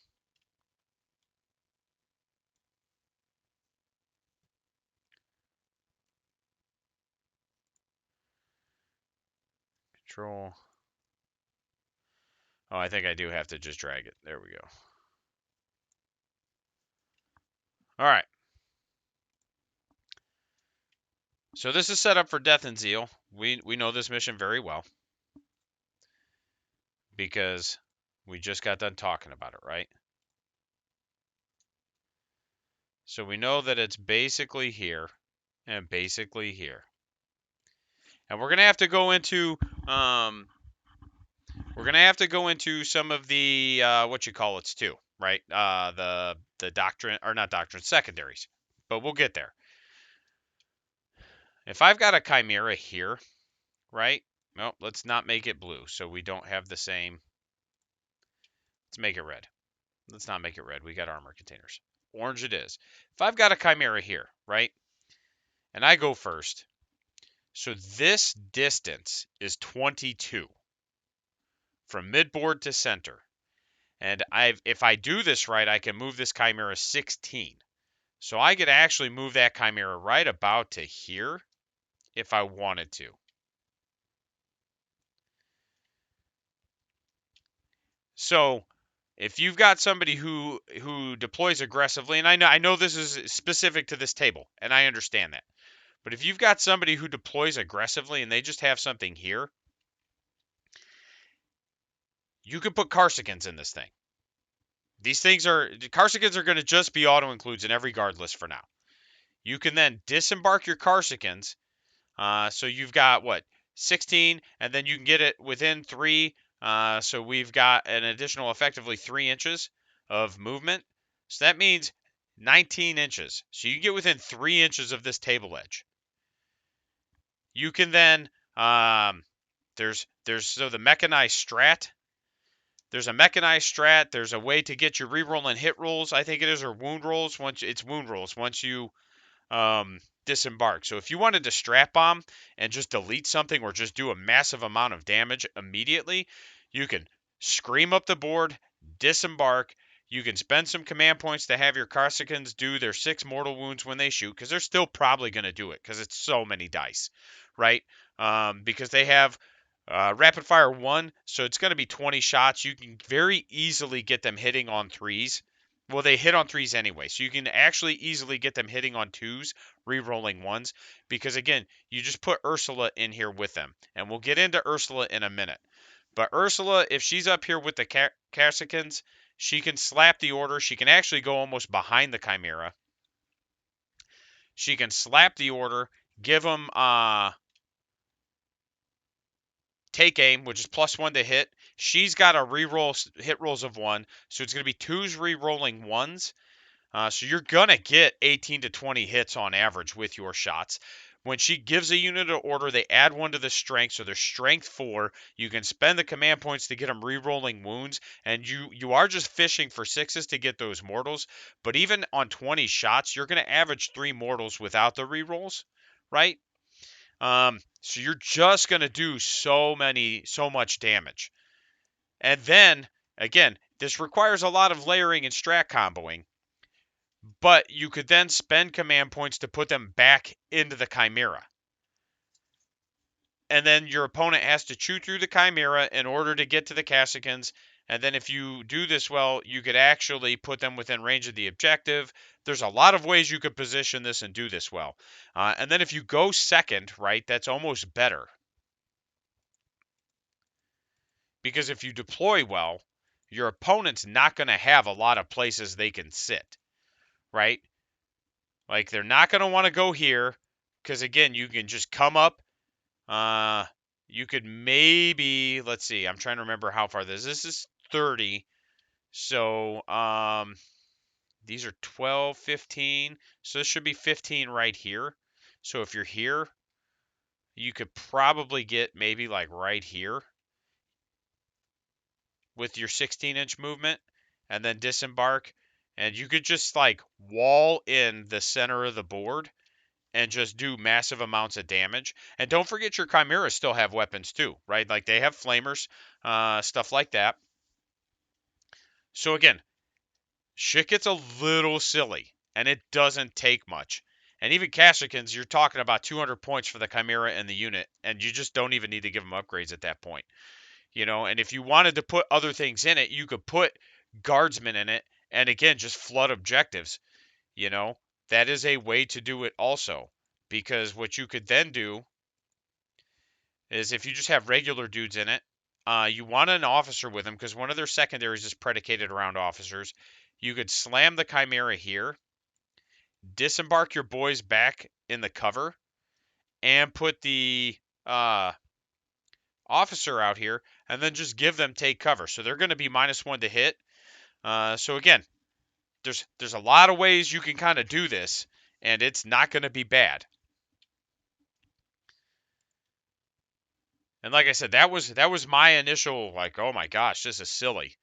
Control. Oh, I think I do have to just drag it. There we go. All right. So this is set up for Death and Zeal. We know this mission very well because we just got done talking about it, right? So we know that it's basically here and basically here. And we're gonna have to go into some of the what you call it's too, right? The doctrine or not doctrine secondaries, but we'll get there. If I've got a Chimera here, right? Well, let's not make it blue so we don't have the same. Let's make it red. Let's not make it red. We got armor containers. Orange it is. If I've got a Chimera here, right? And I go first. So this distance is 22 from midboard to center. And if I do this right, I can move this Chimera 16. So I could actually move that Chimera right about to here if I wanted to. So if you've got somebody who deploys aggressively, and I know this is specific to this table, and I understand that. But if you've got somebody who deploys aggressively and they just have something here, you could put Carsicans in this thing. Carsicans are going to just be auto includes in every guard list for now. You can then disembark your Carsicans. So you've got what? 16, and then you can get it within 3. So we've got an additional effectively 3 inches of movement. So that means 19 inches. So you get within 3 inches of this table edge. You can then there's so the mechanized strat. There's a mechanized strat. There's a way to get your reroll and hit rolls, I think it is, or wound rolls. Once it's wound rolls once you disembark. So if you wanted to strap bomb and just delete something or just do a massive amount of damage immediately, you can scream up the board, disembark. You can spend some command points to have your Carsicans do their 6 mortal wounds when they shoot, because they're still probably going to do it because it's so many dice, right? Because they have rapid fire 1, so it's going to be 20 shots. You can very easily get them hitting on 3s. Well, they hit on 3s anyway, so you can actually easily get them hitting on 2s, re-rolling 1s, because again, you just put Ursula in here with them, and we'll get into Ursula in a minute. But Ursula, if she's up here with the Carsicans, she can slap the order. She can actually go almost behind the Chimera. She can slap the order, give them take aim, which is +1 to hit. She's got a re-roll hit rolls of 1, so it's going to be 2s re-rolling 1s. So you're going to get 18 to 20 hits on average with your shots. When she gives a unit an order, they add 1 to the strength, so they're strength 4. You can spend the command points to get them re-rolling wounds, and you are just fishing for 6s to get those mortals. But even on 20 shots, you're going to average 3 mortals without the re-rolls, right? So you're just going to do so much damage. And then, again, this requires a lot of layering and strat comboing, but you could then spend command points to put them back into the Chimera. And then your opponent has to chew through the Chimera in order to get to the Cassicans. And then if you do this well, you could actually put them within range of the objective. There's a lot of ways you could position this and do this well. And then if you go second, right, that's almost better. Because if you deploy well, your opponent's not going to have a lot of places they can sit, right? Like, they're not going to want to go here because, again, you can just come up. You could maybe, let's see, I'm trying to remember how far this is. This is 30. So, these are 12, 15. So this should be 15 right here. So if you're here, you could probably get maybe like right here with your 16-inch movement and then disembark. And you could just like wall in the center of the board and just do massive amounts of damage. And don't forget your Chimeras still have weapons too, right? Like they have flamers, stuff like that. So again, shit gets a little silly, and it doesn't take much. And even Cassicans, you're talking about 200 points for the Chimera and the unit, and you just don't even need to give them upgrades at that point. And if you wanted to put other things in it, you could put guardsmen in it, and again, just flood objectives. You know, that is a way to do it also, because what you could then do is if you just have regular dudes in it, you want an officer with them because one of their secondaries is predicated around officers. You could slam the Chimera here, disembark your boys back in the cover, and put the officer out here, and then just give them take cover. So they're going to be -1 to hit. So again, there's a lot of ways you can kind of do this, and it's not going to be bad. And like I said, that was my initial like, oh my gosh, this is silly.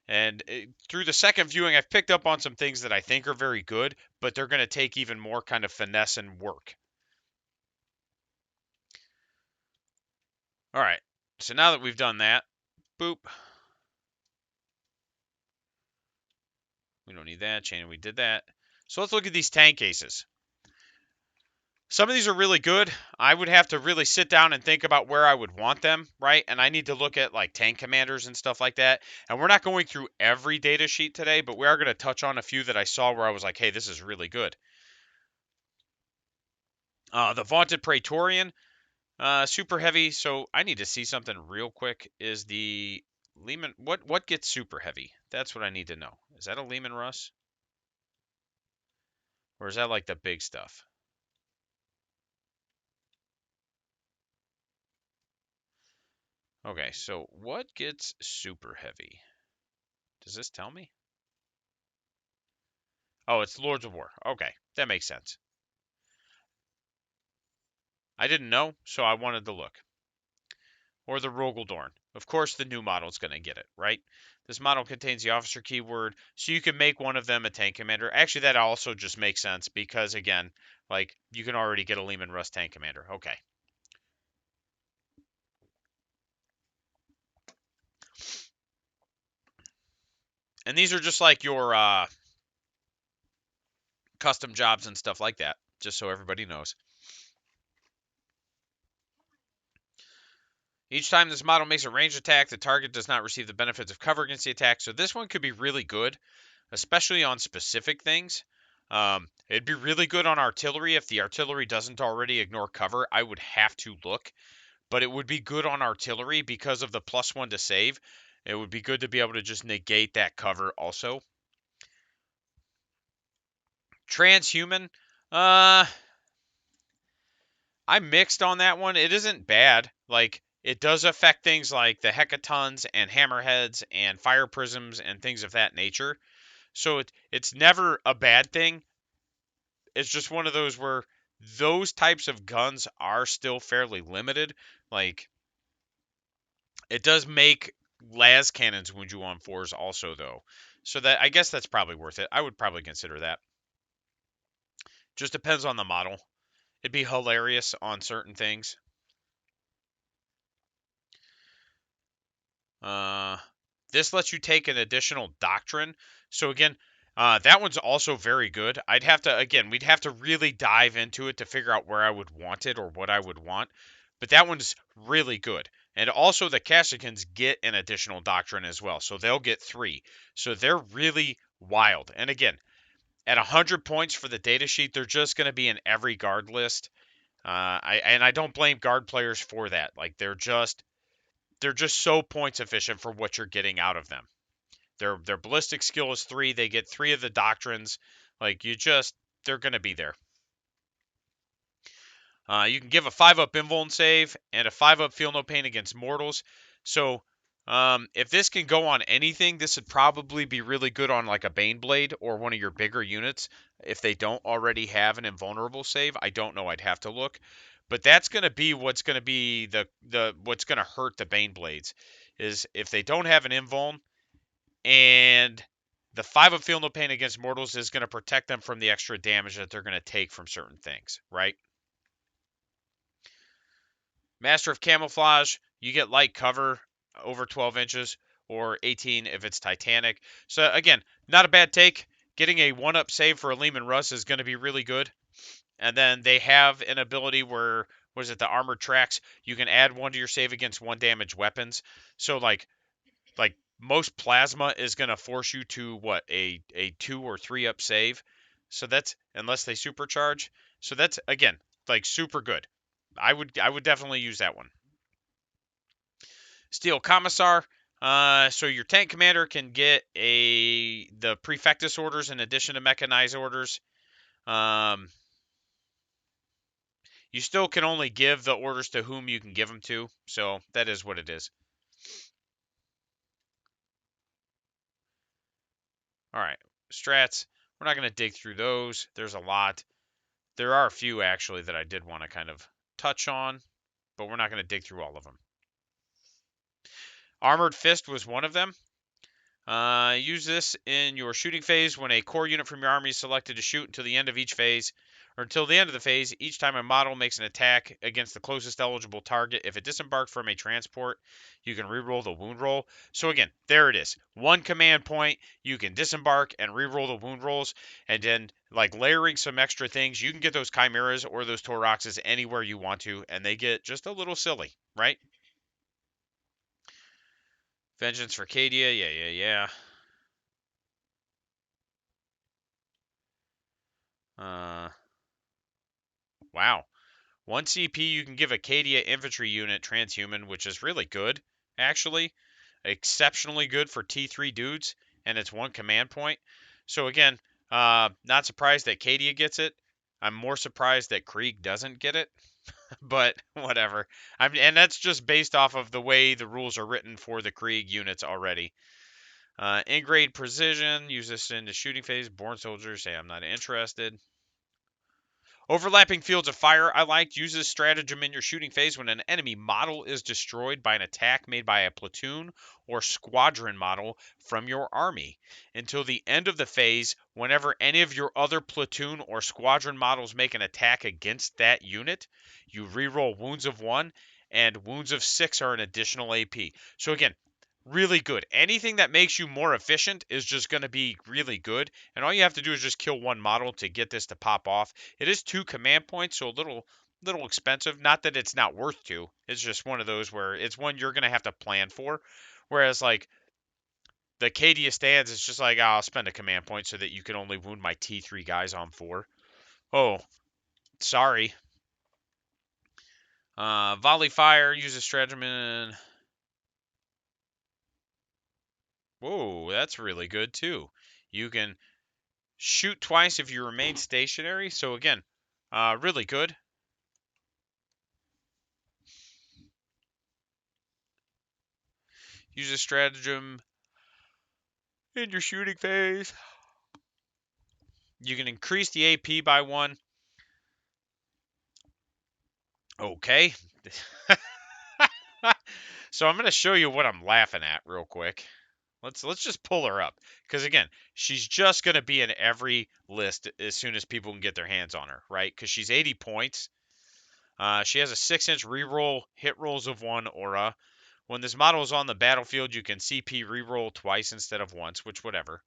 And through the second viewing, I've picked up on some things that I think are very good, but they're going to take even more kind of finesse and work. All right. So now that we've done that, boop. We don't need that chain. We did that. So let's look at these tank cases. Some of these are really good. I would have to really sit down and think about where I would want them, right? And I need to look at like tank commanders and stuff like that. And we're not going through every data sheet today, but we are going to touch on a few that I saw where I was like, hey, this is really good. The Vaunted Praetorian, super heavy. So I need to see something real quick. Is the Lehman, what gets super heavy? That's what I need to know. Is that a Lehman Russ? Or is that like the big stuff? Okay, so what gets super heavy? Does this tell me? Oh, it's Lords of War. Okay, that makes sense. I didn't know, so I wanted to look. Or the Rogaldorn. Of course, the new model is going to get it, right? This model contains the officer keyword, so you can make one of them a tank commander. Actually, that also just makes sense because, again, like, you can already get a Lehman Russ tank commander. Okay. And these are just like your custom jobs and stuff like that, just so everybody knows. Each time this model makes a ranged attack, the target does not receive the benefits of cover against the attack. So this one could be really good, especially on specific things. It'd be really good on artillery if the artillery doesn't already ignore cover. I would have to look, but it would be good on artillery because of the +1 to save. It would be good to be able to just negate that cover also. Transhuman, I'm mixed on that one. It isn't bad. Like, it does affect things like the hecatons and hammerheads and fire prisms and things of that nature. So it's never a bad thing. It's just one of those where those types of guns are still fairly limited. Like, it does make las cannons wound you on fours also though. So that, I guess that's probably worth it. I would probably consider that. Just depends on the model. It'd be hilarious on certain things. Uh, this lets you take an additional doctrine. So again, that one's also very good. I'd have to, again, we'd have to really dive into it to figure out where I would want it or what I would want. But that one's really good. And also the Kashyyyks get an additional doctrine as well. So they'll get 3. So they're really wild. And again, at 100 points for the datasheet, they're just going to be in every guard list. I don't blame guard players for that. Like, they're just so points efficient for what you're getting out of them. Their ballistic skill is 3. They get 3 of the doctrines. Like, they're gonna be there. You can give a 5-up invuln save and a 5-up feel no pain against mortals. So if this can go on anything, this would probably be really good on like a Baneblade or one of your bigger units. If they don't already have an invulnerable save, I don't know. I'd have to look. But that's going to be what's going to be the what's going to hurt the Baneblades is if they don't have an invuln and the 5 of feel no pain against mortals is going to protect them from the extra damage that they're going to take from certain things, right? Master of Camouflage, you get light cover over 12 inches or 18 if it's Titanic. So again, not a bad take. Getting a 1-up save for a Lehman Russ is going to be really good. And then they have an ability where, was it the Armored Tracks? You can add 1 to your save against 1 damage weapons. So like most plasma is going to force you to what, a 2 or 3-up save. So that's, unless they supercharge. So that's, again, like super good. I would definitely use that one. Steel Commissar. So your tank commander can get the Prefectus orders in addition to mechanized orders. You still can only give the orders to whom you can give them to. So that is what it is. All right, strats. We're not going to dig through those. There's a lot. There are a few actually that I did want to kind of touch on, but we're not going to dig through all of them. Armored Fist was one of them. Use this in your shooting phase when a core unit from your army is selected to shoot until the end of each phase, or until the end of the phase. Each time a model makes an attack against the closest eligible target, if it disembarked from a transport, you can reroll the wound roll. So again, there it is. 1 command point, you can disembark and reroll the wound rolls, and then like layering some extra things, you can get those chimeras or those Toroxes anywhere you want to, and they get just a little silly, right? Vengeance for Cadia, yeah. Wow. 1 CP, you can give a Cadia infantry unit transhuman, which is really good, actually. Exceptionally good for T3 dudes, and it's 1 command point. So again, not surprised that Cadia gets it. I'm more surprised that Krieg doesn't get it. but whatever. And that's just based off of the way the rules are written for the Krieg units already. In-grade precision, use this in the shooting phase. Born soldiers say I'm not interested. Overlapping fields of fire, I liked. Use this stratagem in your shooting phase when an enemy model is destroyed by an attack made by a platoon or squadron model from your army. Until the end of the phase, whenever any of your other platoon or squadron models make an attack against that unit, you reroll wounds of 1, and wounds of 6 are an additional AP. So again, really good. Anything that makes you more efficient is just going to be really good. And all you have to do is just kill one model to get this to pop off. It is 2 command points, so a little expensive. Not that it's not worth to. It's just one of those where it's one you're going to have to plan for. Whereas like the Cadia stands, it's just like, oh, I'll spend a command point so that you can only wound my T3 guys on 4. Oh, sorry. Volley fire, use a stratagem in. Whoa, that's really good too. You can shoot twice if you remain stationary. So again, really good. Use a stratagem in your shooting phase. You can increase the AP by 1. Okay. So I'm going to show you what I'm laughing at real quick. Let's just pull her up, because again, she's just going to be in every list as soon as people can get their hands on her, right? Because she's 80 points. She has a 6-inch reroll, hit rolls of 1 aura. When this model is on the battlefield, you can CP reroll twice instead of once, which whatever.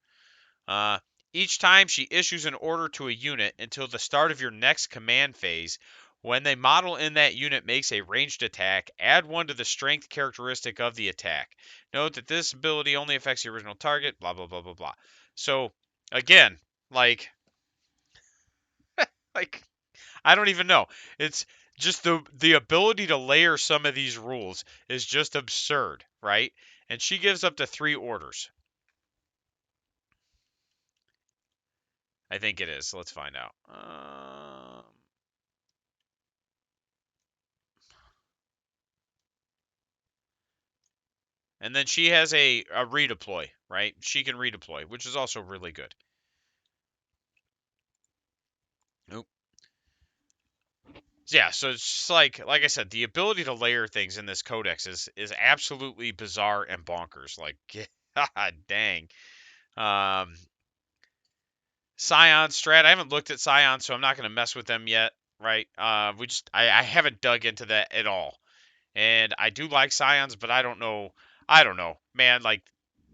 Uh, each time she issues an order to a unit until the start of your next command phase. When the model in that unit makes a ranged attack, add 1 to the strength characteristic of the attack. Note that this ability only affects the original target, blah, blah, blah, blah, blah. So, again, like I don't even know. It's just the ability to layer some of these rules is just absurd, right? And she gives up to 3 orders. I think it is. Let's find out. And then she has a redeploy, right? She can redeploy, which is also really good. Nope. Yeah, so it's just like I said, the ability to layer things in this codex is absolutely bizarre and bonkers. Like, god dang. Um, Scion strat. I haven't looked at Scion, so I'm not going to mess with them yet, right? I haven't dug into that at all, and I do like Scions, but I don't know. I don't know, man. Like,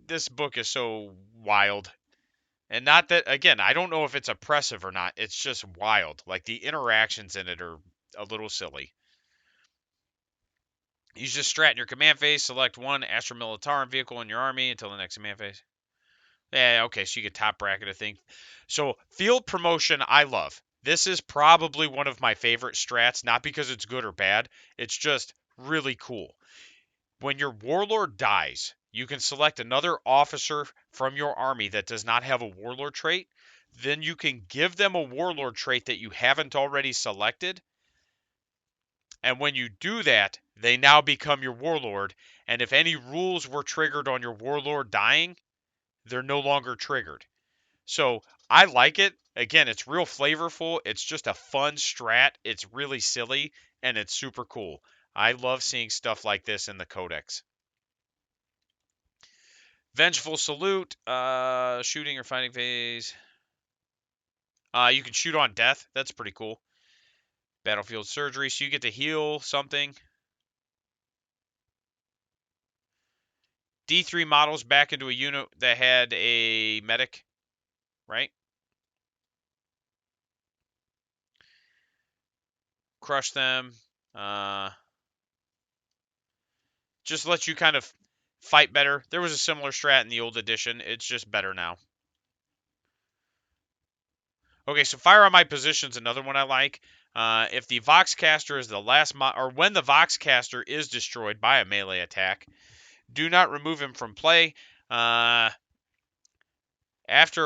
this book is so wild. And not that, again, I don't know if it's oppressive or not. It's just wild. Like, the interactions in it are a little silly. Use this strat in your command phase. Select 1 Astra Militarum vehicle in your army until the next command phase. Yeah, okay, so you can top bracket a thing. So, field promotion, I love. This is probably one of my favorite strats, not because it's good or bad. It's just really cool. When your warlord dies, you can select another officer from your army that does not have a warlord trait. Then you can give them a warlord trait that you haven't already selected. And when you do that, they now become your warlord. And if any rules were triggered on your warlord dying, they're no longer triggered. So I like it. Again, it's real flavorful. It's just a fun strat. It's really silly, and it's super cool. I love seeing stuff like this in the Codex. Vengeful Salute, shooting or fighting phase. You can shoot on death. That's pretty cool. Battlefield Surgery, so you get to heal something. D3 models back into a unit that had a medic, right? Crush them. Just lets you kind of fight better. There was a similar strat in the old edition. It's just better now. Okay, so fire on my position's another one I like. If the Voxcaster is the last or when the Voxcaster is destroyed by a melee attack, do not remove him from play. After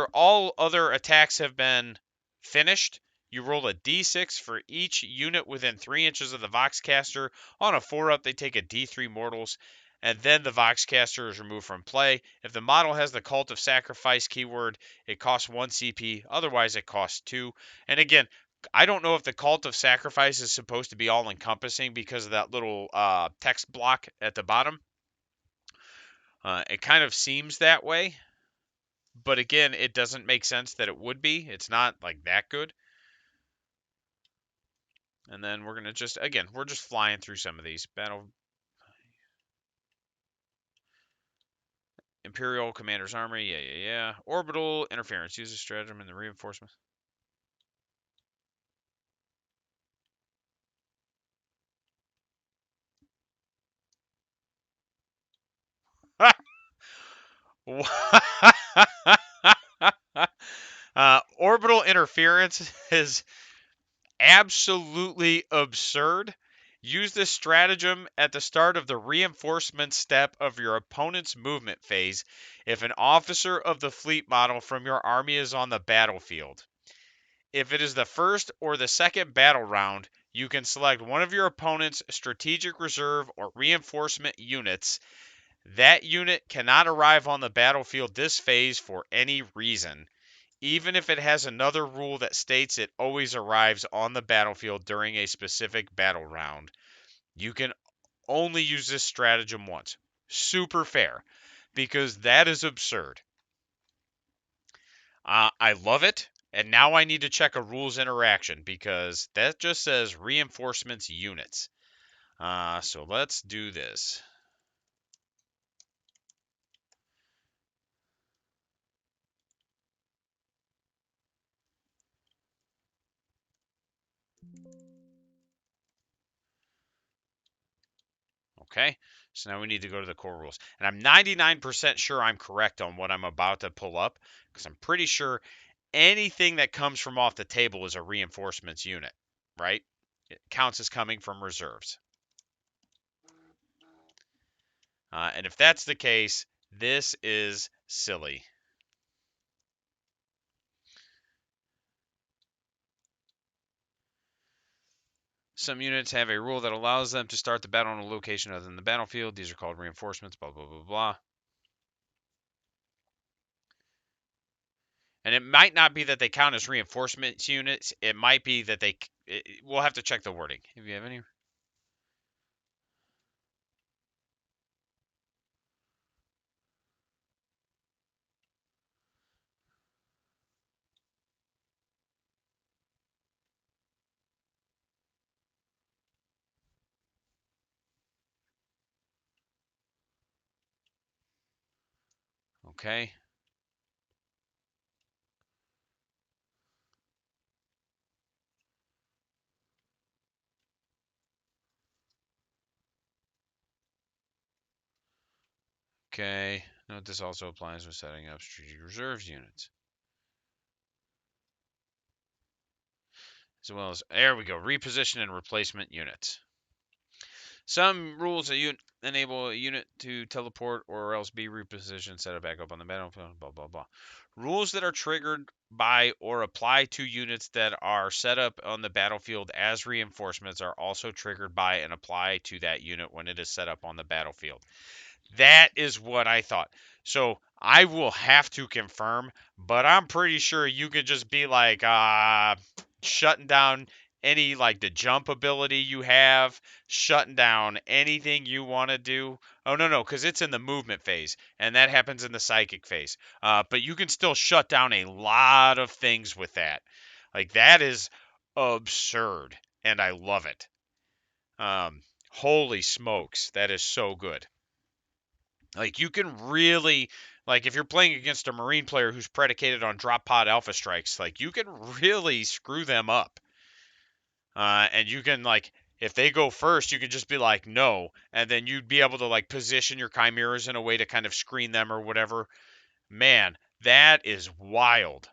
all other attacks have been finished, You roll a d6 for each unit within 3 inches of the Voxcaster. On a 4-up, they take a d3 mortals, and then the Voxcaster is removed from play. If the model has the Cult of Sacrifice keyword, it costs 1 CP. Otherwise, it costs 2. And again, I don't know if the Cult of Sacrifice is supposed to be all-encompassing because of that little text block at the bottom. It kind of seems that way, but again, it doesn't make sense that it would be. It's not like that good. And then we're gonna just, again, we're just flying through some of these. Battle Imperial Commander's Armory, yeah. Orbital Interference, uses stratagem in the reinforcement. Orbital Interference is absolutely absurd. Use this stratagem at the start of the reinforcement step of your opponent's movement phase if an officer of the fleet model from your army is on the battlefield. If it is the first or the second battle round, you can select one of your opponent's strategic reserve or reinforcement units. That unit cannot arrive on the battlefield this phase for any reason, even if it has another rule that states it always arrives on the battlefield during a specific battle round. You can only use this stratagem once. Super fair, because that is absurd. I love it, and now I need to check a rules interaction because that just says reinforcements units. So let's do this. Okay, so now we need to go to the core rules. And I'm 99% sure I'm correct on what I'm about to pull up because I'm pretty sure anything that comes from off the table is a reinforcements unit, right? It counts as coming from reserves. And if that's the case, this is silly. Some units have a rule that allows them to start the battle on a location other than the battlefield. These are called reinforcements, blah, blah, blah, blah. And it might not be that they count as reinforcements units. It might be that we'll have to check the wording. If you have any. Okay. Okay. Note this also applies when setting up strategic reserves units. As well as, there we go, reposition and replacement units. Some rules enable a unit to teleport or else be repositioned, set it back up on the battlefield, blah, blah, blah. Rules that are triggered by or apply to units that are set up on the battlefield as reinforcements are also triggered by and apply to that unit when it is set up on the battlefield. That is what I thought. So I will have to confirm, but I'm pretty sure you could just be like, shutting down any like the jump ability you have, shutting down anything you want to do. Oh no, because it's in the movement phase, and that happens in the psychic phase. But you can still shut down a lot of things with that. Like that is absurd, and I love it. Holy smokes, that is so good. Like you can really like if you're playing against a marine player who's predicated on drop pod alpha strikes, like you can really screw them up. And you can like if they go first, you can just be like no, and then you'd be able to like position your chimeras in a way to kind of screen them or whatever. Man, that is wild.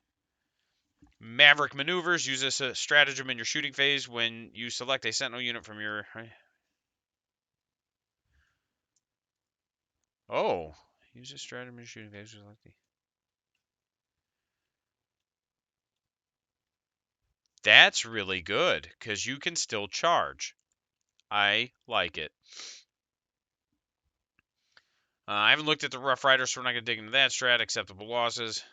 Maverick maneuvers use this stratagem in your shooting phase when you select a sentinel unit from your. Oh, use this stratagem in your shooting phase. Select the That's really good because you can still charge. I like it. I haven't looked at the Rough Rider, so we're not going to dig into that strat. Acceptable losses.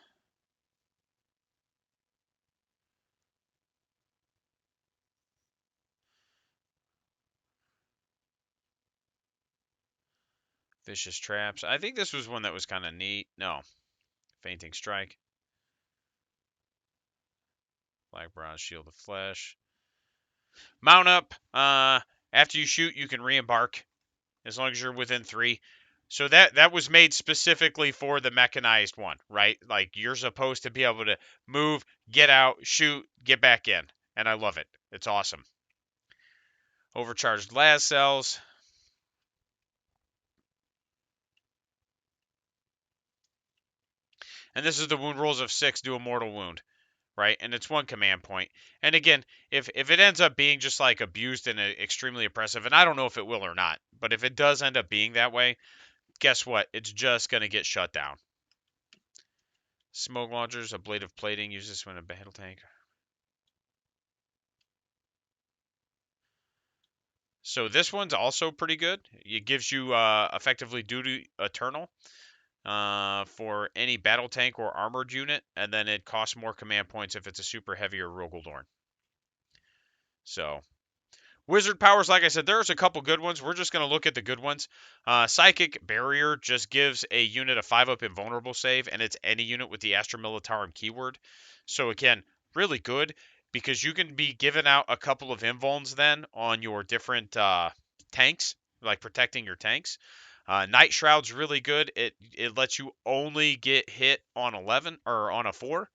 Vicious Traps. I think this was one that was kind of neat. No. Fainting Strike. Black Bronze Shield of Flesh. Mount up. After you shoot, you can re-embark as long as you're within 3. So that was made specifically for the mechanized one, right? Like you're supposed to be able to move, get out, shoot, get back in. And I love it. It's awesome. Overcharged las cells. And this is the wound rolls of 6, do a mortal wound, right? And it's 1 command point. And again, if it ends up being just like abused and extremely oppressive, and I don't know if it will or not, but if it does end up being that way, guess what? It's just going to get shut down. Smoke launchers, ablative plating, use this when a battle tank. So this one's also pretty good. It gives you effectively duty eternal for any battle tank or armored unit, and then it costs more command points if it's a super heavy or Rogaldorn. So wizard powers, like I said, there's a couple good ones. We're just going to look at the good ones. Psychic Barrier just gives a unit a 5-up invulnerable save, and it's any unit with the Astra Militarum keyword. So again, really good because you can be giving out a couple of invulns then on your different tanks, like protecting your tanks. Night Shroud's really good. It lets you only get hit on 11 or on a 4.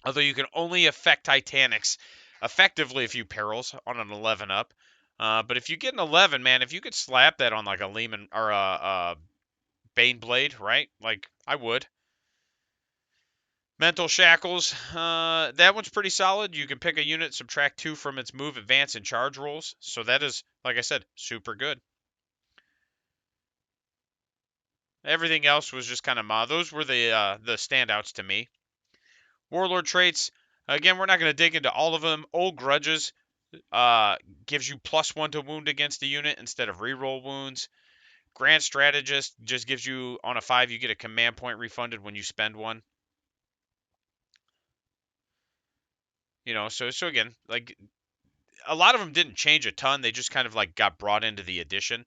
Although you can only affect Titanics effectively a few perils on an 11 up. But if you get an 11, man, if you could slap that on like a Lehman or a Bane Blade, right? Like I would. Mental Shackles, that one's pretty solid. You can pick a unit, subtract 2 from its move, advance, and charge rolls. So that is, like I said, super good. Everything else was just kind of those were the standouts to me. Warlord traits, again, we're not going to dig into all of them. Old Grudges gives you +1 to wound against the unit instead of reroll wounds. Grand Strategist just gives you, on a 5, you get a command point refunded when you spend 1. You know, so again, like a lot of them didn't change a ton. They just kind of like got brought into the edition.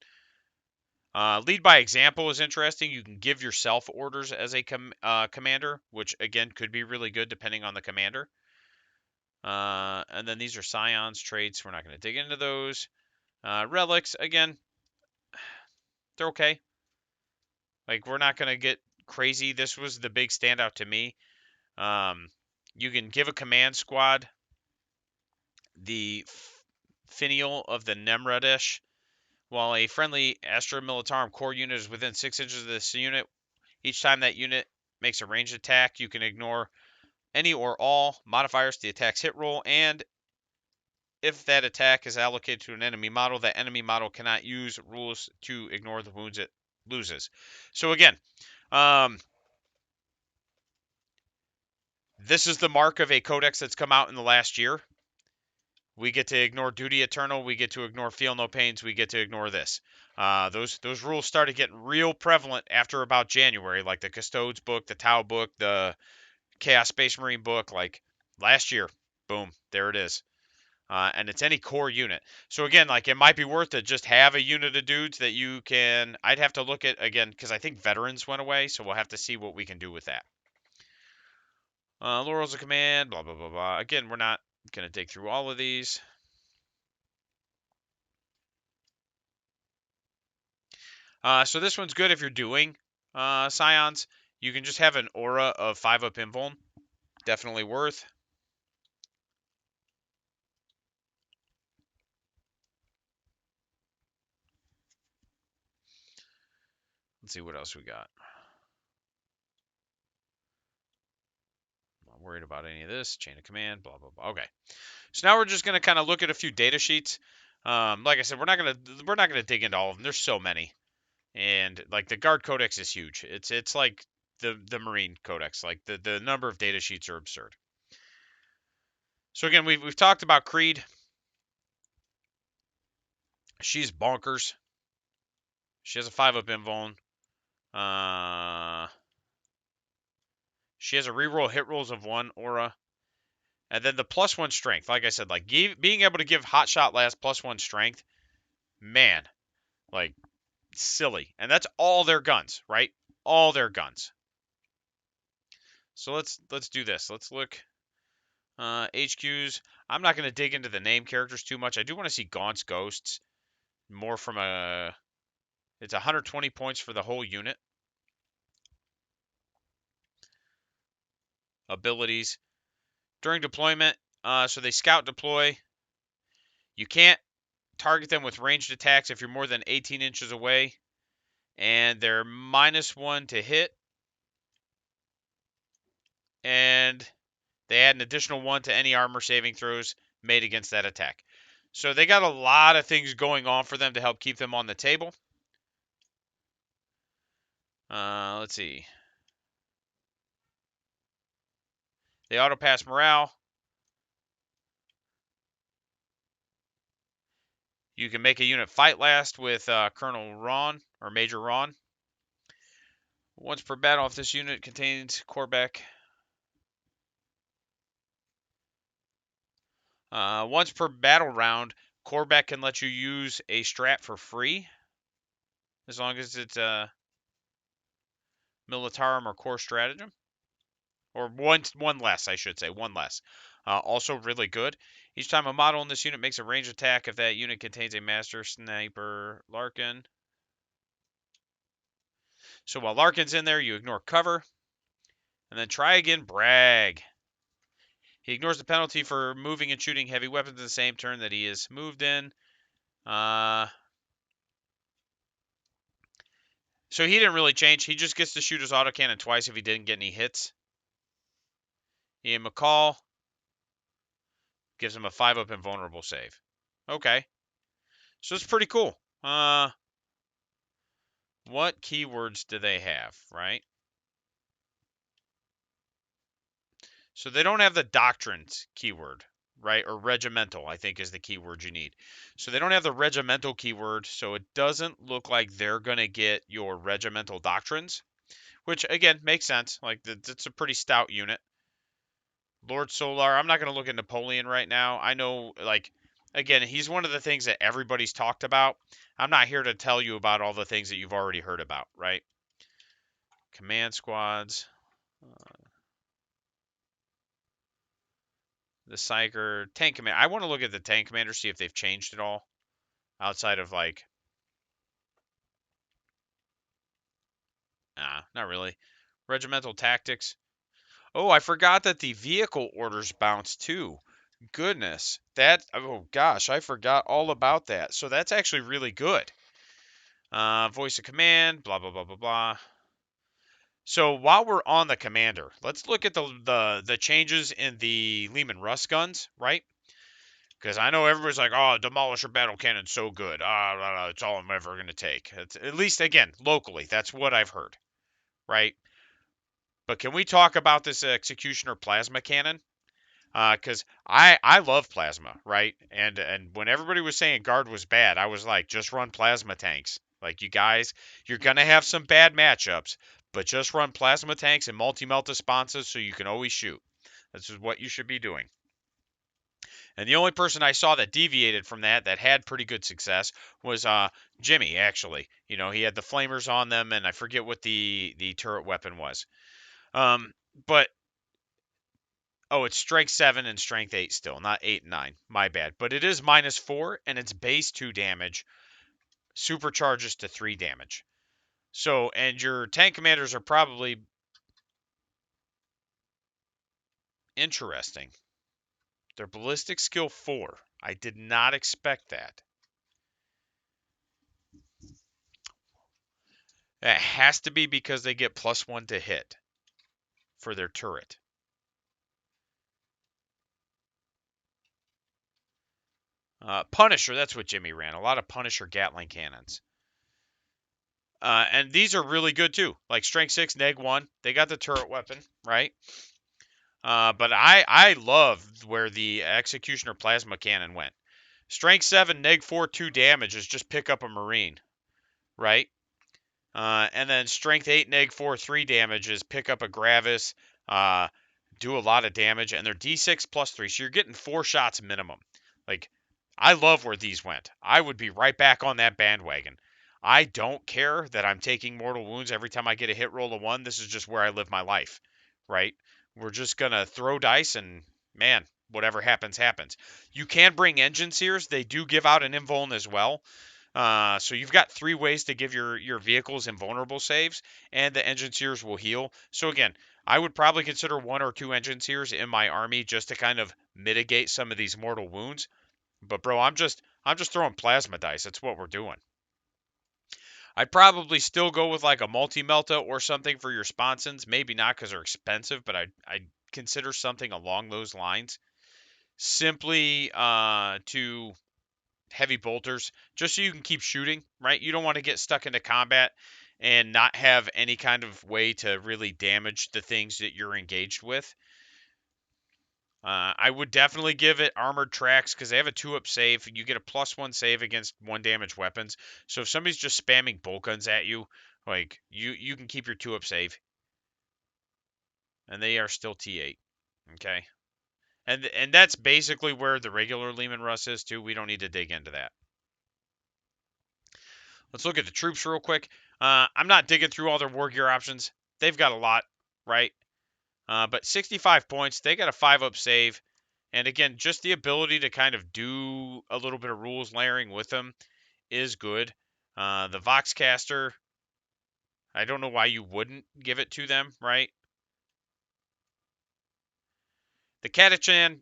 Lead by example is interesting. You can give yourself orders as a commander, which again could be really good depending on the commander. And then these are Scions traits. We're not going to dig into those. Relics, again, they're okay. Like, we're not going to get crazy. This was the big standout to me. You can give a command squad the finial of the Nemrodish. While a friendly Astra Militarum core unit is within 6 inches of this unit, each time that unit makes a ranged attack, you can ignore any or all modifiers to the attack's hit roll, and if that attack is allocated to an enemy model, that enemy model cannot use rules to ignore the wounds it loses. So again, this is the mark of a codex that's come out in the last year. We get to ignore Duty Eternal. We get to ignore Feel No Pains. We get to ignore this. Those rules started getting real prevalent after about January, like the Custodes book, the Tau book, the Chaos Space Marine book. Like last year, boom, there it is. And it's any core unit. So again, like it might be worth to just have a unit of dudes that you can. I'd have to look at again because I think veterans went away, so we'll have to see what we can do with that. Laurels of Command, blah blah blah blah. Again, we're not gonna dig through all of these. So this one's good if you're doing Scions. You can just have an aura of 5-up invuln. Definitely worth. Let's see what else we got. I'm not worried about any of this. Chain of command, blah blah blah. Okay. So now we're just gonna kind of look at a few data sheets. Like I said, we're not gonna dig into all of them. There's so many, and like the guard codex is huge. It's like the marine codex. Like the number of data sheets are absurd. So again, we've talked about Creed. She's bonkers. She has a 5-up invuln. She has a reroll hit rolls of 1 aura. And then the +1 strength. Like I said, like being able to give Hot Shot Last +1 strength, man, like silly. And that's all their guns, right? All their guns. So let's do this. Let's look HQs. I'm not going to dig into the name characters too much. I do want to see Gaunt's Ghosts more from a. It's 120 points for the whole unit. Abilities during deployment. So they scout deploy. You can't target them with ranged attacks if you're more than 18 inches away, and they're -1 to hit, and they add an additional 1 to any armor saving throws made against that attack. So they got a lot of things going on for them to help keep them on the table. Let's see. They auto pass morale. You can make a unit fight last with Colonel Ron or Major Ron. Once per battle, if this unit contains Corbeck. Once per battle round, Corbeck can let you use a strat for free, as long as it's Militarum or Core Stratagem. Or one less, I should say, one less. Also really good. Each time a model in this unit makes a ranged attack, if that unit contains a Master Sniper Larkin. So while Larkin's in there, you ignore cover. And then try again, brag. He ignores the penalty for moving and shooting heavy weapons in the same turn that he is moved in. So he didn't really change. He just gets to shoot his autocannon twice if he didn't get any hits. Ian McCall gives him a 5-up invulnerable save. Okay. So it's pretty cool. What keywords do they have, right? So they don't have the doctrines keyword, right? Or regimental, I think, is the keyword you need. So they don't have the regimental keyword, so it doesn't look like they're going to get your regimental doctrines, which, again, makes sense. Like, it's a pretty stout unit. Lord Solar, I'm not going to look at Napoleon right now. I know, like, again, he's one of the things that everybody's talked about. I'm not here to tell you about all the things that you've already heard about, right? Command squads. The Psyker. Tank Commander. I want to look at the Tank Commander, see if they've changed at all. Outside of, like... Nah, not really. Regimental Tactics. Oh, I forgot that the vehicle orders bounce, too. Goodness. Oh, gosh, I forgot all about that. So that's actually really good. Voice of command, blah, blah, blah, blah, blah. So while we're on the commander, let's look at the changes in the Lehman Russ guns, right? Because I know everybody's like, oh, Demolisher Battle Cannon's so good. It's all I'm ever going to take. At least, again, locally, that's what I've heard, right? But can we talk about this Executioner Plasma Cannon? Because I love Plasma, right? And when everybody was saying Guard was bad, I was like, just run Plasma tanks. Like, you guys, you're going to have some bad matchups, but just run Plasma tanks and multi-melt responses so you can always shoot. This is what you should be doing. And the only person I saw that deviated from that had pretty good success was Jimmy, actually. You know, he had the flamers on them, and I forget what the turret weapon was. But oh, it's strength 7 and strength 8 still, not 8 and 9. My bad. But it is -4, and it's base 2 damage, supercharges to 3 damage. So, and your tank commanders are probably interesting. They're ballistic skill 4. I did not expect that. It has to be because they get +1 to hit for their turret. Punisher, that's what Jimmy ran. A lot of Punisher Gatling cannons. And these are really good too. Like strength 6, neg 1. They got the turret weapon, right? But I love where the Executioner Plasma Cannon went. Strength 7, neg 4, 2 damage is just pick up a Marine, right? And then Strength 8, neg 4, 3 damage is pick up a Gravis, uh, do a lot of damage, and they're D6 plus 3, so you're getting 4 shots minimum. Like, I love where these went. I would be right back on that bandwagon. I don't care that I'm taking mortal wounds every time I get a hit roll of 1. This is just where I live my life, right? We're just going to throw dice and, man, whatever happens, happens. You can bring engine sears. They do give out an invuln as well. So you've got 3 ways to give your vehicles invulnerable saves, and the engine sears will heal. So again, I would probably consider 1 or 2 engine sears in my army just to kind of mitigate some of these mortal wounds. But bro, I'm just throwing plasma dice. That's what we're doing. I'd probably still go with like a multi-melta or something for your sponsons. Maybe not because they're expensive, but I'd consider something along those lines. Simply to heavy bolters, just so you can keep shooting, right? You don't want to get stuck into combat and not have any kind of way to really damage the things that you're engaged with. I would definitely give it armored tracks because they have a 2-up save. You get a +1 save against 1 damage weapons. So if somebody's just spamming bolt guns at you, like you can keep your 2-up save, and they are still T8. Okay, and that's basically where the regular Leman Russ is too. We don't need to dig into that. Let's look at the troops real quick. I'm not digging through all their war gear options. They've got a lot, right? But 65 points. They got a 5-up save. And again, just the ability to kind of do a little bit of rules layering with them is good. The Voxcaster, I don't know why you wouldn't give it to them, right? The Catachan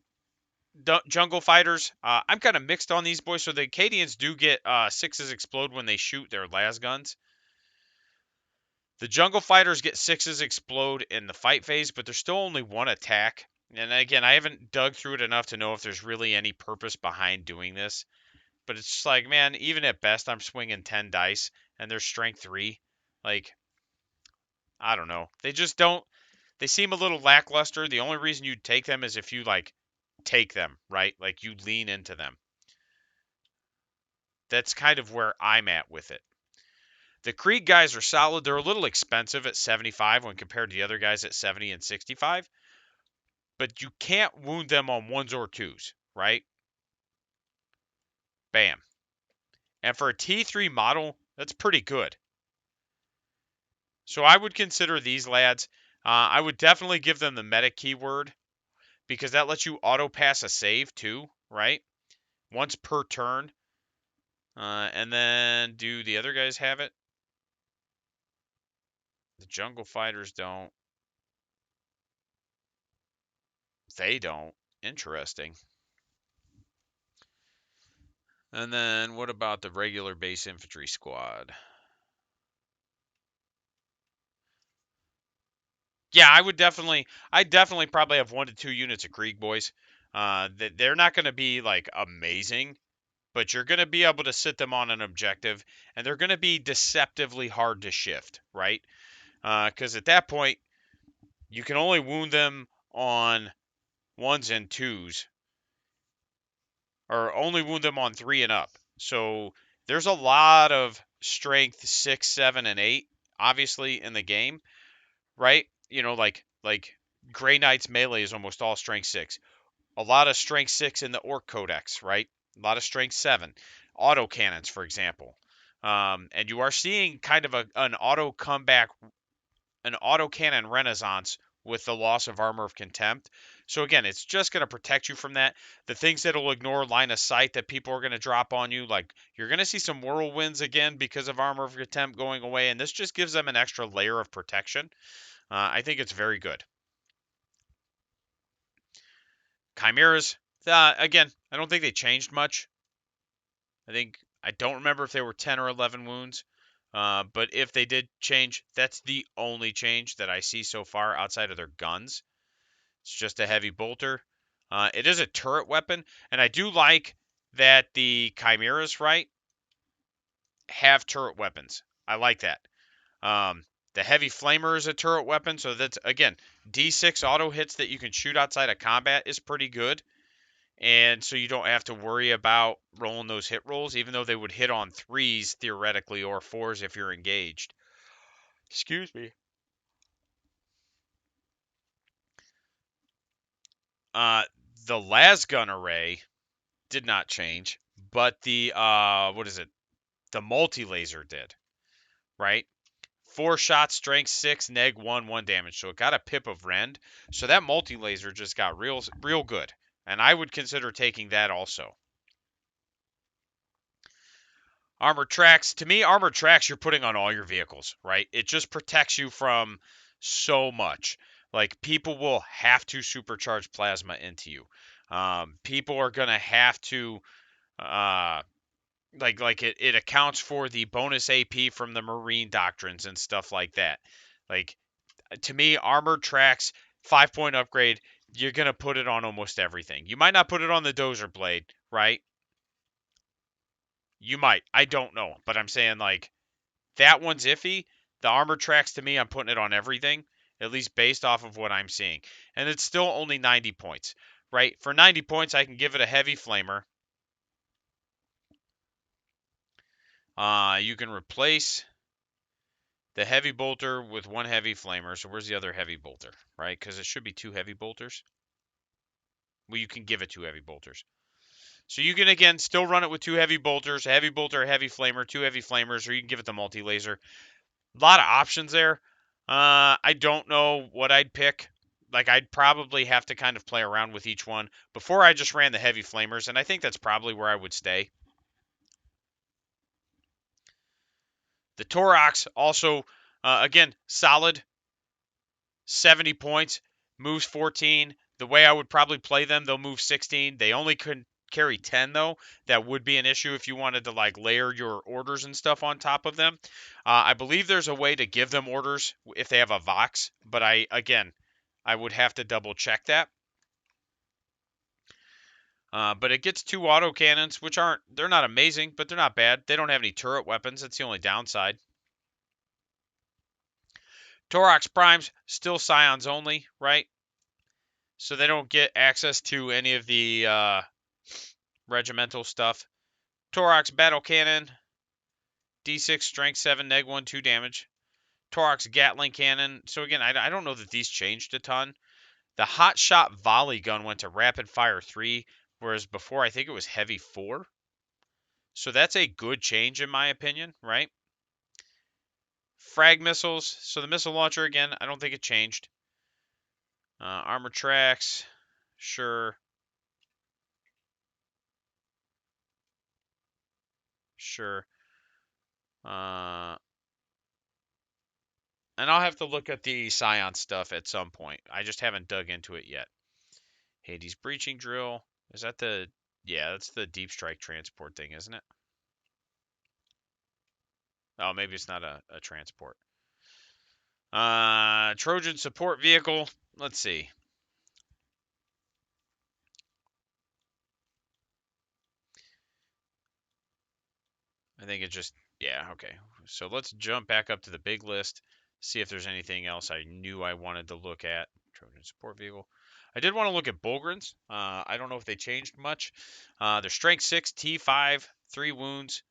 Jungle Fighters, I'm kind of mixed on these boys. So the Acadians do get 6s explode when they shoot their las guns. The Jungle Fighters get 6s explode in the fight phase, but there's still only 1 attack. And again, I haven't dug through it enough to know if there's really any purpose behind doing this. But it's just like, man, even at best, I'm swinging 10 dice, and they're strength 3. Like, I don't know. They just don't. They seem a little lackluster. The only reason you'd take them is if you, like, take them, right? Like, you lean into them. That's kind of where I'm at with it. The Krieg guys are solid. They're a little expensive at 75 when compared to the other guys at 70 and 65. But you can't wound them on 1s or 2s, right? Bam. And for a T3 model, that's pretty good. So I would consider these lads. I would definitely give them the medic keyword because that lets you auto pass a save too, right? Once per turn. And then do the other guys have it? The jungle fighters don't. They don't. Interesting. And then what about the regular base infantry squad? Yeah, I'd definitely probably have 1 to 2 units of Krieg boys. They're not going to be like amazing, but you're going to be able to sit them on an objective, and they're going to be deceptively hard to shift, right? Because at that point, you can only wound them on 1s and 2s, or only wound them on 3 and up. So there's a lot of strength 6, 7, and 8, obviously, in the game, right? You know, like Grey Knight's melee is almost all strength 6. A lot of strength 6 in the Orc Codex, right? A lot of strength 7. Auto cannons, for example. And you are seeing kind of an auto comeback, an auto cannon renaissance with the loss of Armor of Contempt. So again, it's just going to protect you from that. The things that will ignore line of sight that people are going to drop on you, like you're going to see some whirlwinds again because of Armor of Contempt going away, and this just gives them an extra layer of protection. I think it's very good. Chimeras, again, I don't think they changed much. I don't remember if they were 10 or 11 wounds. But if they did change, that's the only change that I see so far outside of their guns. It's just a heavy bolter. It is a turret weapon, and I do like that the Chimeras, right, have turret weapons. I like that. The heavy flamer is a turret weapon, so that's again D6 auto hits that you can shoot outside of combat is pretty good. And so you don't have to worry about rolling those hit rolls, even though they would hit on threes theoretically or fours if you're engaged. Excuse me. Uh, the lasgun array did not change, but the what is it? The multi laser did, right? 4 shots, strength 6, neg 1, 1 damage. So it got a pip of rend. So that multi laser just got real good. And I would consider taking that also. Armor tracks, to me, armor tracks you're putting on all your vehicles, right? It just protects you from so much. Like, people will have to supercharge plasma into you. People are going to have to, uh, it accounts for the bonus AP from the Marine doctrines and stuff like that. Like, to me, armor tracks, 5-point upgrade, you're going to put it on almost everything. You might not put it on the Dozer Blade, right? You might. I don't know. But I'm saying, like, that one's iffy. The armor tracks, to me, I'm putting it on everything, at least based off of what I'm seeing. And it's still only 90 points, right? For 90 points, I can give it a heavy flamer. You can replace the heavy bolter with one heavy flamer. So where's the other heavy bolter, right? Because it should be 2 heavy bolters. Well, you can give it 2 heavy bolters. So you can, again, still run it with 2 heavy bolters, a heavy bolter, a heavy flamer, 2 heavy flamers, or you can give it the multi-laser. A lot of options there. I don't know what I'd pick. Like, I'd probably have to kind of play around with each one. Before, I just ran the heavy flamers, and I think that's probably where I would stay. The Torox also, again, solid. 70 points, moves 14. The way I would probably play them, they'll move 16. They only could carry 10 though. That would be an issue if you wanted to like layer your orders and stuff on top of them. I believe there's a way to give them orders if they have a Vox, but I would have to double check that. But it gets 2 autocannons, which they're not amazing, but they're not bad. They don't have any turret weapons. That's the only downside. Torox Primes, still Scions only, right? So they don't get access to any of the regimental stuff. Torox Battle Cannon, D6 Strength 7, Neg 1, 2 damage. Torox Gatling Cannon. So again, I don't know that these changed a ton. The Hot Shot Volley Gun went to Rapid Fire 3, whereas before I think it was Heavy 4. So that's a good change in my opinion, right? Frag Missiles. So the missile launcher, again, I don't think it changed. Armor Tracks, sure. Sure. Uh, and I'll have to look at the Scion stuff at some point. I just haven't dug into it yet. Hades Breaching Drill. Is that the... Yeah, that's the Deep Strike transport thing, isn't it? Oh, maybe it's not a transport. Trojan Support Vehicle. Let's see. I think it just... Yeah, okay. So let's jump back up to the big list. See if there's anything else I knew I wanted to look at. Trojan Support Vehicle. I did want to look at Bulgrins. I don't know if they changed much. They're Strength 6, T5, 3 wounds,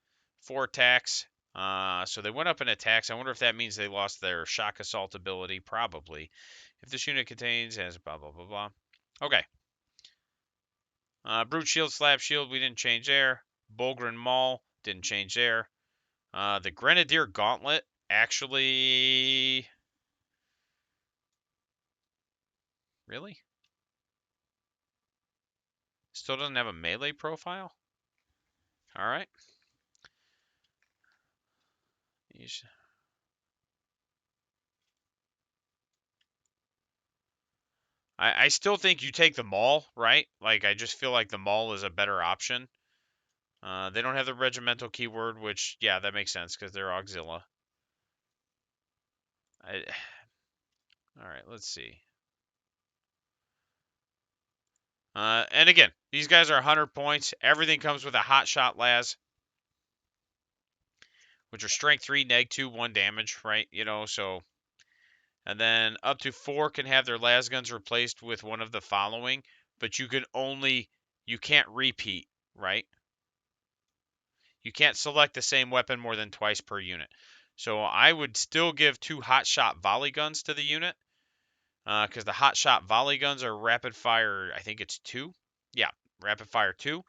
4 attacks. So they went up in attacks. I wonder if that means they lost their Shock Assault ability. Probably. If this unit contains... has blah, blah, blah, blah. Okay. Brute Shield, Slap Shield, we didn't change there. Bulgrin Maul, didn't change there. The Grenadier Gauntlet, actually... Really? Still doesn't have a melee profile? Alright. I still think you take the Maul, right? Like, I just feel like the Maul is a better option. They don't have the regimental keyword, which, yeah, that makes sense, because they're Auxilla. Alright, let's see. And again, these guys are 100 points. Everything comes with a hot shot las. which are strength 3, neg 2, 1 damage, right? So. And then up to 4 can have their las guns replaced with one of the following, but you can't repeat, right? You can't select the same weapon more than twice per unit. So I would still give 2 hot shot volley guns to the unit, because the hot shot volley guns are rapid fire. I think it's 2. Yeah, rapid fire 2.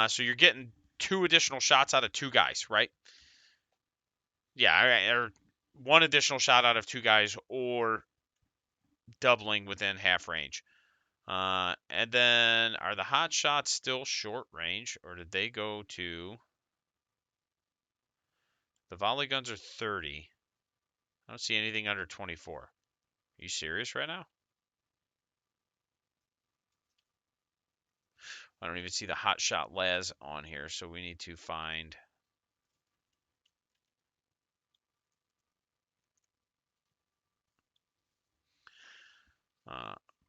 So you're getting 2 additional shots out of 2 guys, right? Yeah, or 1 additional shot out of 2 guys, or doubling within half range. And then are the hot shots still short range, or did they go to the volley guns are 30? I don't see anything under 24. Are you serious right now? I don't even see the hot shot las on here, so we need to find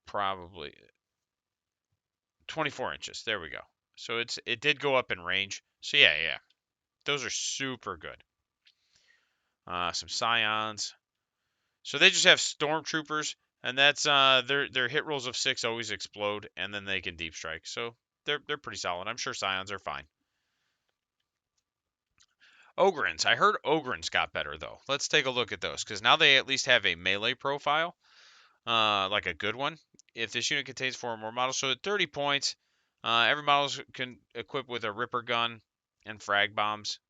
probably 24 inches. There we go. So it did go up in range. So yeah, those are super good. Some scions. So they just have stormtroopers, and that's their hit rolls of 6 always explode, and then they can deep strike. So they're pretty solid. I'm sure scions are fine. Ogrins. I heard Ogrins got better though. Let's take a look at those, because now they at least have a melee profile, like a good one. If this unit contains 4 or more models, so at 30 points, every model can equip with a Ripper gun and frag bombs.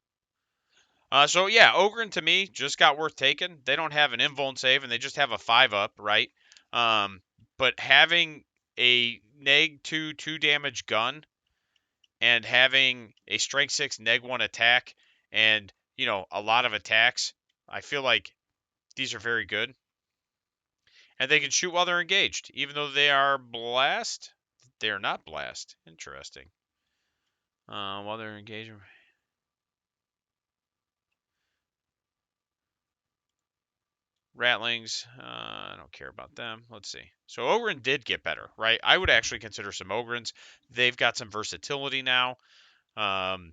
So yeah, Ogren to me just got worth taking. They don't have an invuln save, and they just have a 5-up, right? Um, but having a neg 2 2 damage gun and having a strength 6 neg 1 attack and a lot of attacks, I feel like these are very good. And they can shoot while they're engaged, even though they are blast. They are not blast. Interesting. While they're engaged. Ratlings, I don't care about them. Let's see. So Ogren did get better, right? I would actually consider some Ogrens. They've got some versatility now. Um,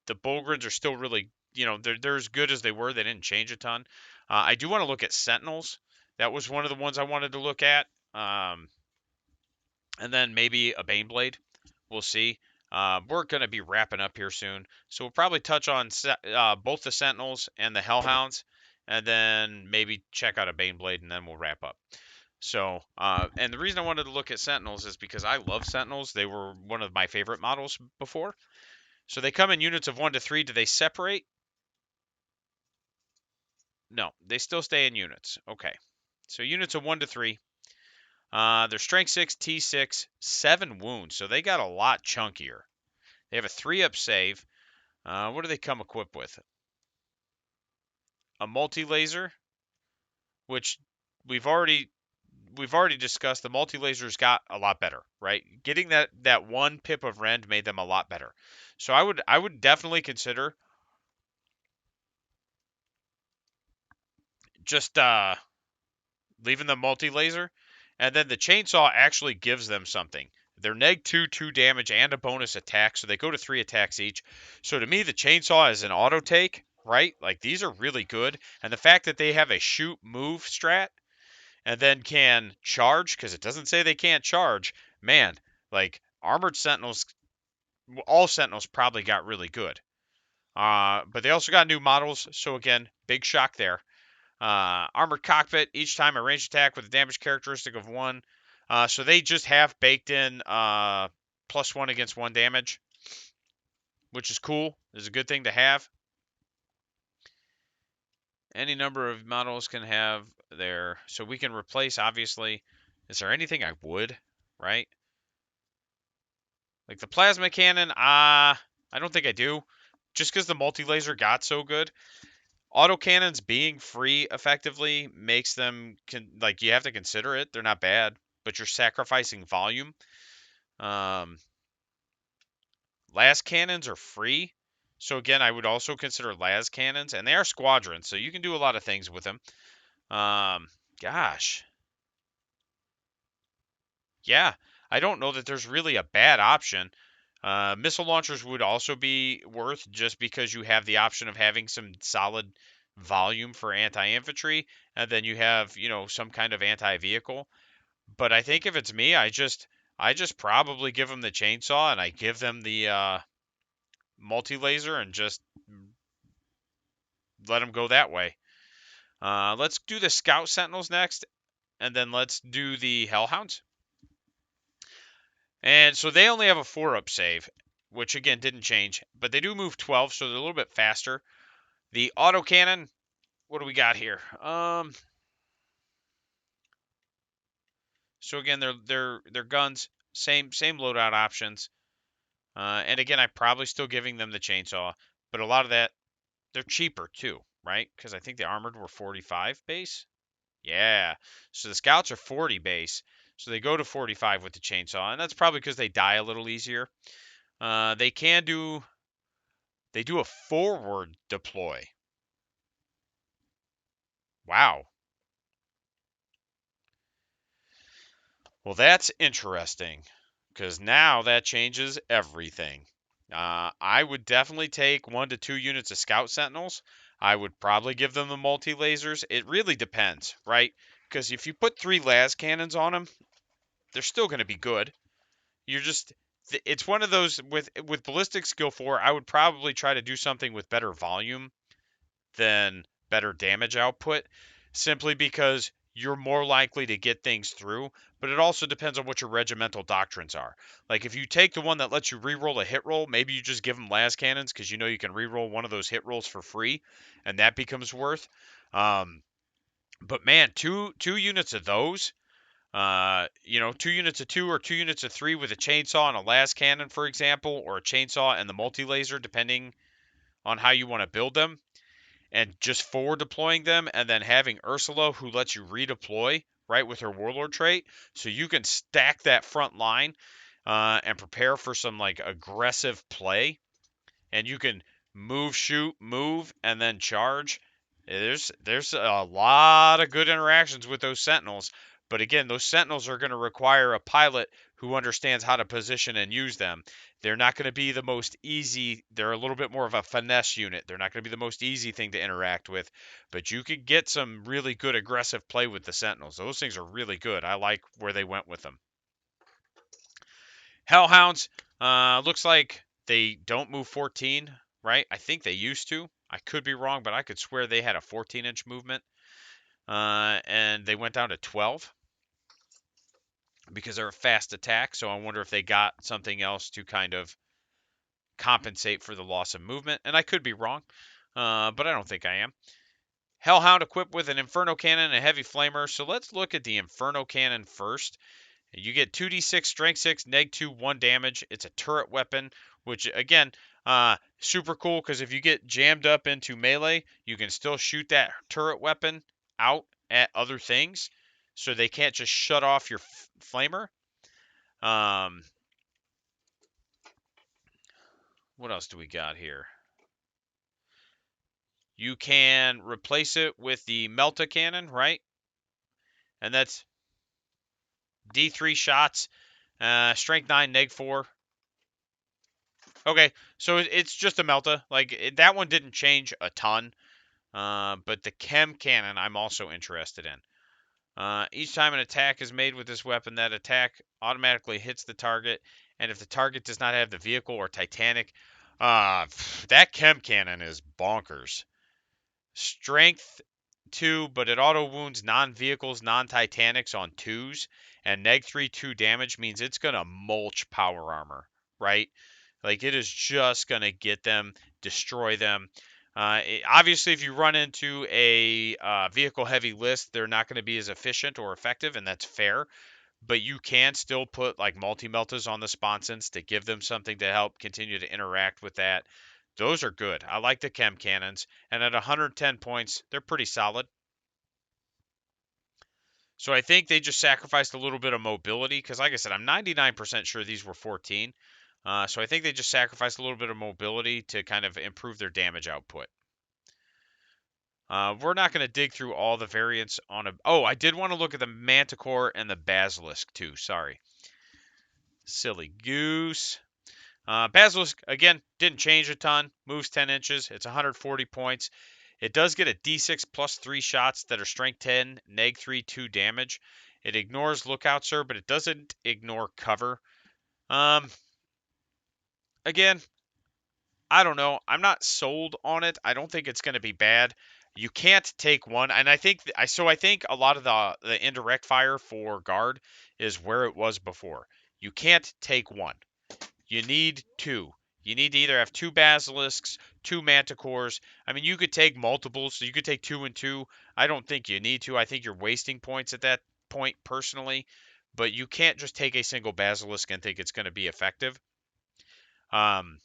the Bolgrins are still really, they're as good as they were. They didn't change a ton. I do want to look at Sentinels. That was one of the ones I wanted to look at. And then maybe a Baneblade. We'll see. We're going to be wrapping up here soon. So we'll probably touch on both the Sentinels and the Hellhounds, and then maybe check out a Baneblade, and then we'll wrap up. So, and the reason I wanted to look at Sentinels is because I love Sentinels. They were one of my favorite models before. So they come in units of 1 to 3. Do they separate? No, they still stay in units. Okay. So units of 1 to 3. They're strength 6, T6, 7 wounds. So they got a lot chunkier. They have a 3-up save. What do they come equipped with? A multi-laser, which we've already discussed. The multi-lasers got a lot better, right? Getting that 1 pip of rend made them a lot better. So I would definitely consider just leaving the multi-laser, and then the chainsaw actually gives them something. They're neg 2 2 damage and a bonus attack, so they go to 3 attacks each. So to me, the chainsaw is an auto take, right? Like, these are really good, and the fact that they have a shoot move strat and then can charge, because it doesn't say they can't charge, man, like, armored sentinels, all sentinels probably got really good. But they also got new models, so again, big shock there. Armored cockpit, each time a ranged attack with a damage characteristic of 1. So they just have baked in +1 against 1 damage, which is cool. Is a good thing to have. Any number of models can have their, so we can replace, obviously. Is there anything I would, right? Like the plasma cannon, I don't think I do. Just because the multi-laser got so good. Autocannons being free effectively makes them, like, you have to consider it. They're not bad, but you're sacrificing volume. Las cannons are free. So again, I would also consider las cannons, and they are squadrons, so you can do a lot of things with them. Gosh. Yeah, I don't know that there's really a bad option. Missile launchers would also be worth just because you have the option of having some solid volume for anti-infantry, and then you have, some kind of anti-vehicle. But I think if it's me, I just probably give them the chainsaw and I give them the multi-laser and just let them go that way. Let's do the Scout Sentinels next, and then let's do the Hellhounds. And so they only have a 4-up save, which again didn't change, but they do move 12, so they're a little bit faster. The autocannon, what do we got here? So again, they're guns, same loadout options. And again, I'm probably still giving them the chainsaw, but a lot of that they're cheaper too, right? Because I think the armored were 45 base. Yeah. So the scouts are 40 base. So they go to 45 with the chainsaw, and that's probably because they die a little easier. They do a forward deploy. Wow. Well, that's interesting because now that changes everything. I would definitely take 1 to 2 units of Scout Sentinels. I would probably give them the multi lasers. It really depends, right? Because if you put 3 las cannons on them, they're still going to be good. You're just it's one of those with ballistic skill 4. I would probably try to do something with better volume than better damage output, simply because you're more likely to get things through. But it also depends on what your regimental doctrines are. Like if you take the one that lets you reroll a hit roll, maybe you just give them las cannons because you know you can reroll one of those hit rolls for free, and that becomes worth. Um, but man, two units of those. 2 units of 2 or 2 units of 3 with a chainsaw and a las cannon, for example, or a chainsaw and the multi laser, depending on how you want to build them, and just forward deploying them, and then having Ursula who lets you redeploy right with her warlord trait, so you can stack that front line and prepare for some like aggressive play, and you can move, shoot, move, and then charge. There's a lot of good interactions with those sentinels, but again, those sentinels are going to require a pilot who understands how to position and use them. They're not going to be the most easy. They're a little bit more of a finesse unit. They're not going to be the most easy thing to interact with, but you could get some really good aggressive play with the sentinels. Those things are really good. I like where they went with them. Hellhounds, looks like they don't move 14, right? I think they used to. I could be wrong, but I could swear they had a 14-inch movement, and they went down to 12 because they're a fast attack. So I wonder if they got something else to kind of compensate for the loss of movement. And I could be wrong, but I don't think I am. Hellhound equipped with an Inferno Cannon and a Heavy Flamer. So let's look at the Inferno Cannon first. You get 2d6, strength 6, neg 2, 1 damage. It's a turret weapon, which, again, super cool because if you get jammed up into melee, you can still shoot that turret weapon out at other things, so they can't just shut off your flamer. What else do we got here? You can replace it with the Melta Cannon, right? And that's D3 shots, strength 9, neg 4. Okay, so it's just a Melta. Like that one didn't change a ton, but the Chem Cannon I'm also interested in. Each time an attack is made with this weapon, that attack automatically hits the target, and if the target does not have the vehicle or Titanic, that Chem Cannon is bonkers. Strength 2, but it auto wounds non-vehicles, non-Titanics on 2s, and neg 3 2 damage means it's gonna mulch power armor, right? Like it is just gonna get them, destroy them. Obviously, if you run into a vehicle heavy list, they're not going to be as efficient or effective, and that's fair. But you can still put like multi meltas on the sponsons to give them something to help continue to interact with that. Those are good. I like the chem cannons, and at 110 points, they're pretty solid. So I think they just sacrificed a little bit of mobility because, like I said, I'm 99% sure these were 14. So I think they just sacrificed a little bit of mobility to kind of improve their damage output. We're not going to dig through all the variants on a... Oh, I did want to look at the Manticore and the Basilisk too. Sorry. Silly goose. Basilisk, again, didn't change a ton. Moves 10 inches. It's 140 points. It does get a d6 plus 3 shots that are strength 10, neg 3, 2 damage. It ignores Lookout Sir, but it doesn't ignore cover. Um, Again, I don't know. I'm not sold on it. I don't think it's going to be bad. You can't take one, and I think a lot of the indirect fire for guard is where it was before. You can't take one. You need two. You need to either have two basilisks, two manticores. I mean, you could take multiples, so you could take 2 and 2. I don't think you need to. I think you're wasting points at that point personally, but you can't just take a single basilisk and think it's going to be effective. Um,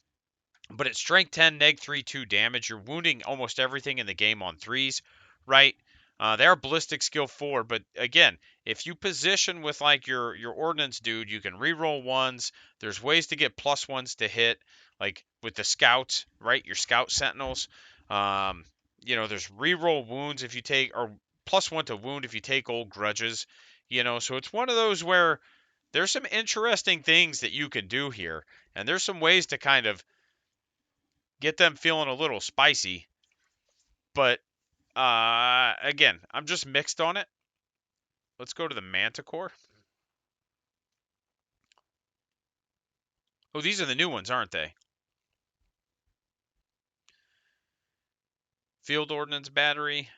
but it's strength 10, neg 3, 2 damage. You're wounding almost everything in the game on threes, right? They are ballistic skill 4, but again, if you position with like your ordnance dude, you can reroll ones. There's ways to get plus ones to hit, like with the scouts, right? Your scout sentinels. Um, there's reroll wounds if you take, or plus one to wound if you take old grudges. So it's one of those where there's some interesting things that you can do here, and there's some ways to kind of get them feeling a little spicy. But again, I'm just mixed on it. Let's go to the Manticore. Oh, these are the new ones, aren't they? Field Ordnance Battery.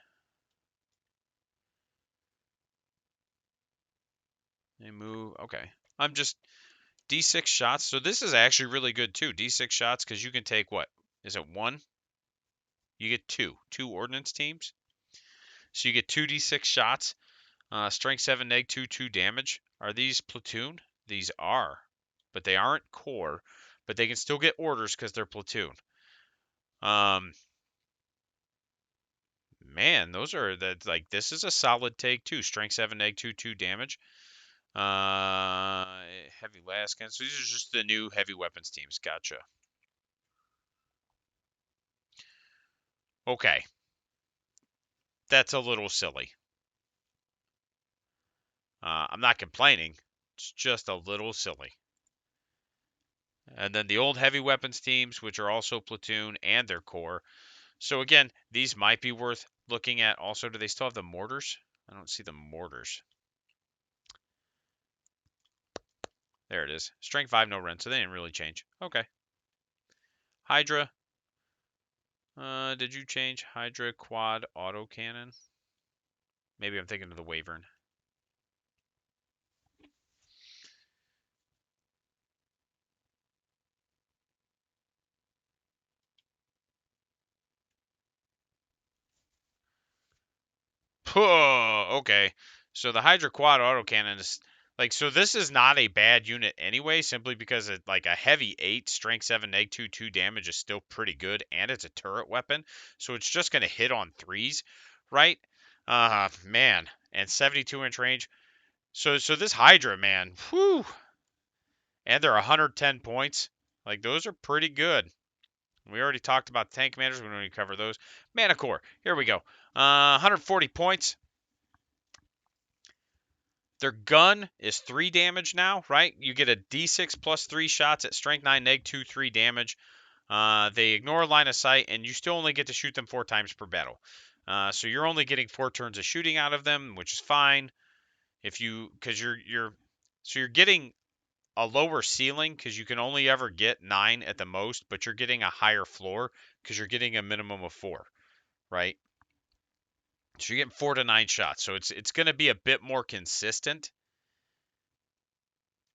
They move. Okay. I'm just D6 shots. So this is actually really good too. D6 shots because you can take what? Is it one? You get two ordnance teams. So you get 2d6 shots. Strength 7, neg 2, 2 damage. Are these platoon? These are. But they aren't core. But they can still get orders because they're platoon. Um, Man, those are this is a solid take too. Strength 7, neg 2, 2 damage. Heavy laskin. So these are just the new heavy weapons teams. Gotcha. Okay. That's a little silly. I'm not complaining. It's just a little silly. And then the old heavy weapons teams, which are also platoon and their core. So again, these might be worth looking at. Also, do they still have the mortars? I don't see the mortars. There it is. Strength 5, no rend, so they didn't really change. Okay. Hydra. Did you change Hydra quad autocannon? Maybe I'm thinking of the Wyvern. Okay. So the Hydra quad autocannon is so this is not a bad unit anyway, simply because it like a heavy 8, strength 7, neg 2, 2 damage is still pretty good, and it's a turret weapon, so it's just gonna hit on threes, right? Man, and 72-inch range. So this Hydra, man, whew, and they're 110 points. Like those are pretty good. We already talked about tank commanders. We don't need to cover those. Manicore. Here we go. 140 points. Their gun is 3 damage now, right? You get a d6 plus 3 shots at strength 9, neg 2, 3 damage. They ignore line of sight, and you still only get to shoot them 4 times per battle. So you're only getting 4 turns of shooting out of them, which is fine. Because you're getting a lower ceiling because you can only ever get 9 at the most, but you're getting a higher floor because you're getting a minimum of 4, right? So you're getting 4 to 9 shots. So it's going to be a bit more consistent.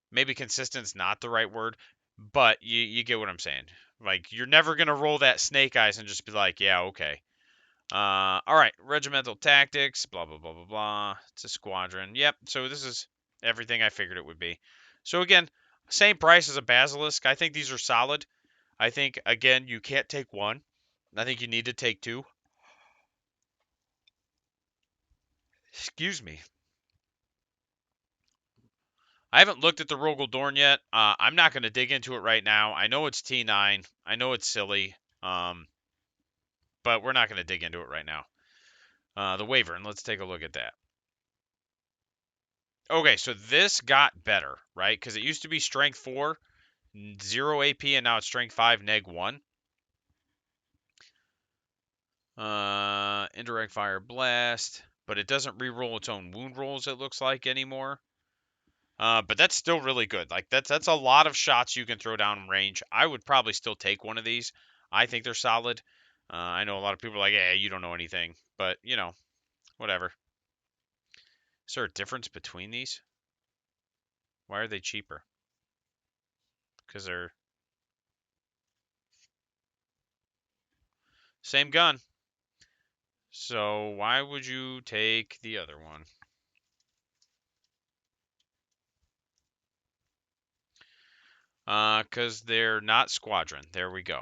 Maybe consistent's not the right word, but you get what I'm saying. Like you're never going to roll that snake eyes and just be like, yeah, okay. All right, regimental tactics, blah blah blah blah blah. It's a squadron. Yep. So this is everything I figured it would be. So again, same price as a basilisk. I think these are solid. I think again you can't take one. I think you need to take two. Excuse me. I haven't looked at the Rogel Dorn yet. I'm not going to dig into it right now. I know it's T9. I know it's silly. But we're not going to dig into it right now. The Wyvern, let's take a look at that. Okay, so this got better, right? Because it used to be strength 4, 0 AP, and now it's strength 5, neg 1. Indirect fire blast, but it doesn't reroll its own wound rolls, it looks like, anymore. But that's still really good. Like that's a lot of shots you can throw down range. I would probably still take one of these. I think they're solid. I know a lot of people are like, "Yeah, you don't know anything," but whatever. Is there a difference between these? Why are they cheaper? Because they're same gun. So why would you take the other one? Because they're not squadron. There we go.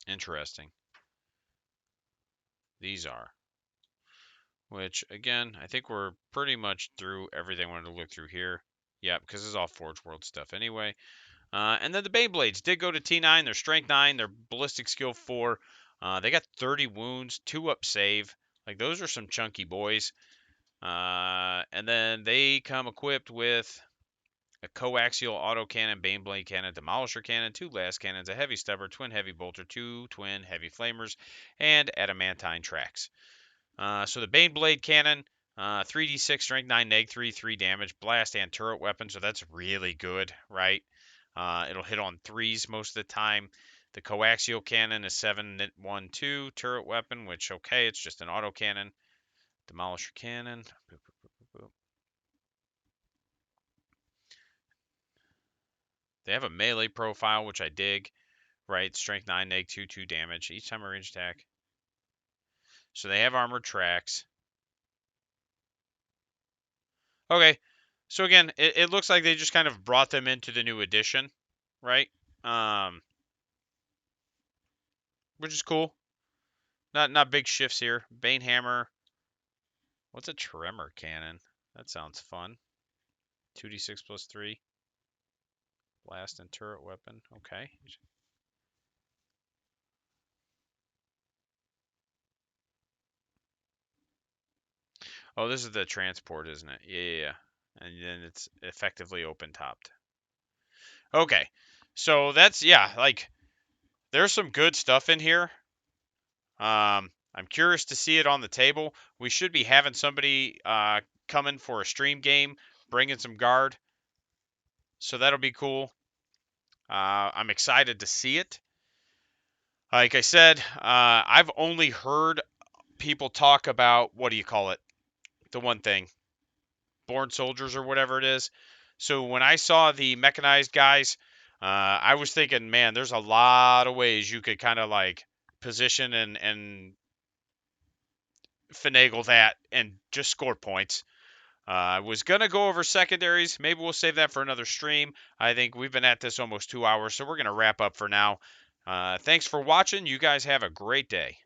Interesting. These are. Which, again, I think we're pretty much through everything I wanted to look through here. Yeah, because this is all Forge World stuff anyway. And then the Beyblades did go to T9. They're Strength 9. They're Ballistic Skill 4. They got 30 wounds, 2 up save. Like, those are some chunky boys. And then they come equipped with a coaxial autocannon, Baneblade cannon, demolisher cannon, 2 last cannons, a heavy stubber, twin heavy bolter, 2 twin heavy flamers, and adamantine tracks. So the Baneblade cannon, 3d6 strength 9 neg 3, 3 damage, blast and turret weapon, so that's really good, right? It'll hit on 3s most of the time. The coaxial cannon is 7 nit 1 2 turret weapon, which okay, it's just an autocannon. Demolisher cannon. Boop, boop, boop, boop. They have a melee profile, which I dig, right? Strength 9 neg 2 2 damage each time a range attack. So they have armored tracks. Okay, so again, it looks like they just kind of brought them into the new edition, right? Which is cool. Not big shifts here. Bane hammer. What's a tremor cannon? That sounds fun. 2d6 plus 3. Blast and turret weapon. Okay. Oh, this is the transport, isn't it? Yeah. And then it's effectively open topped. Okay. So that's, yeah, like, there's some good stuff in here. I'm curious to see it on the table. We should be having somebody coming for a stream game, bringing some guard. So that'll be cool. I'm excited to see it. Like I said, I've only heard people talk about, what do you call it? The one thing, Born Soldiers or whatever it is. So when I saw the mechanized guys, I was thinking, man, there's a lot of ways you could kind of like position and finagle that and just score points. I was going to go over secondaries. Maybe we'll save that for another stream. I think we've been at this almost 2 hours, so we're going to wrap up for now. Thanks for watching. You guys have a great day.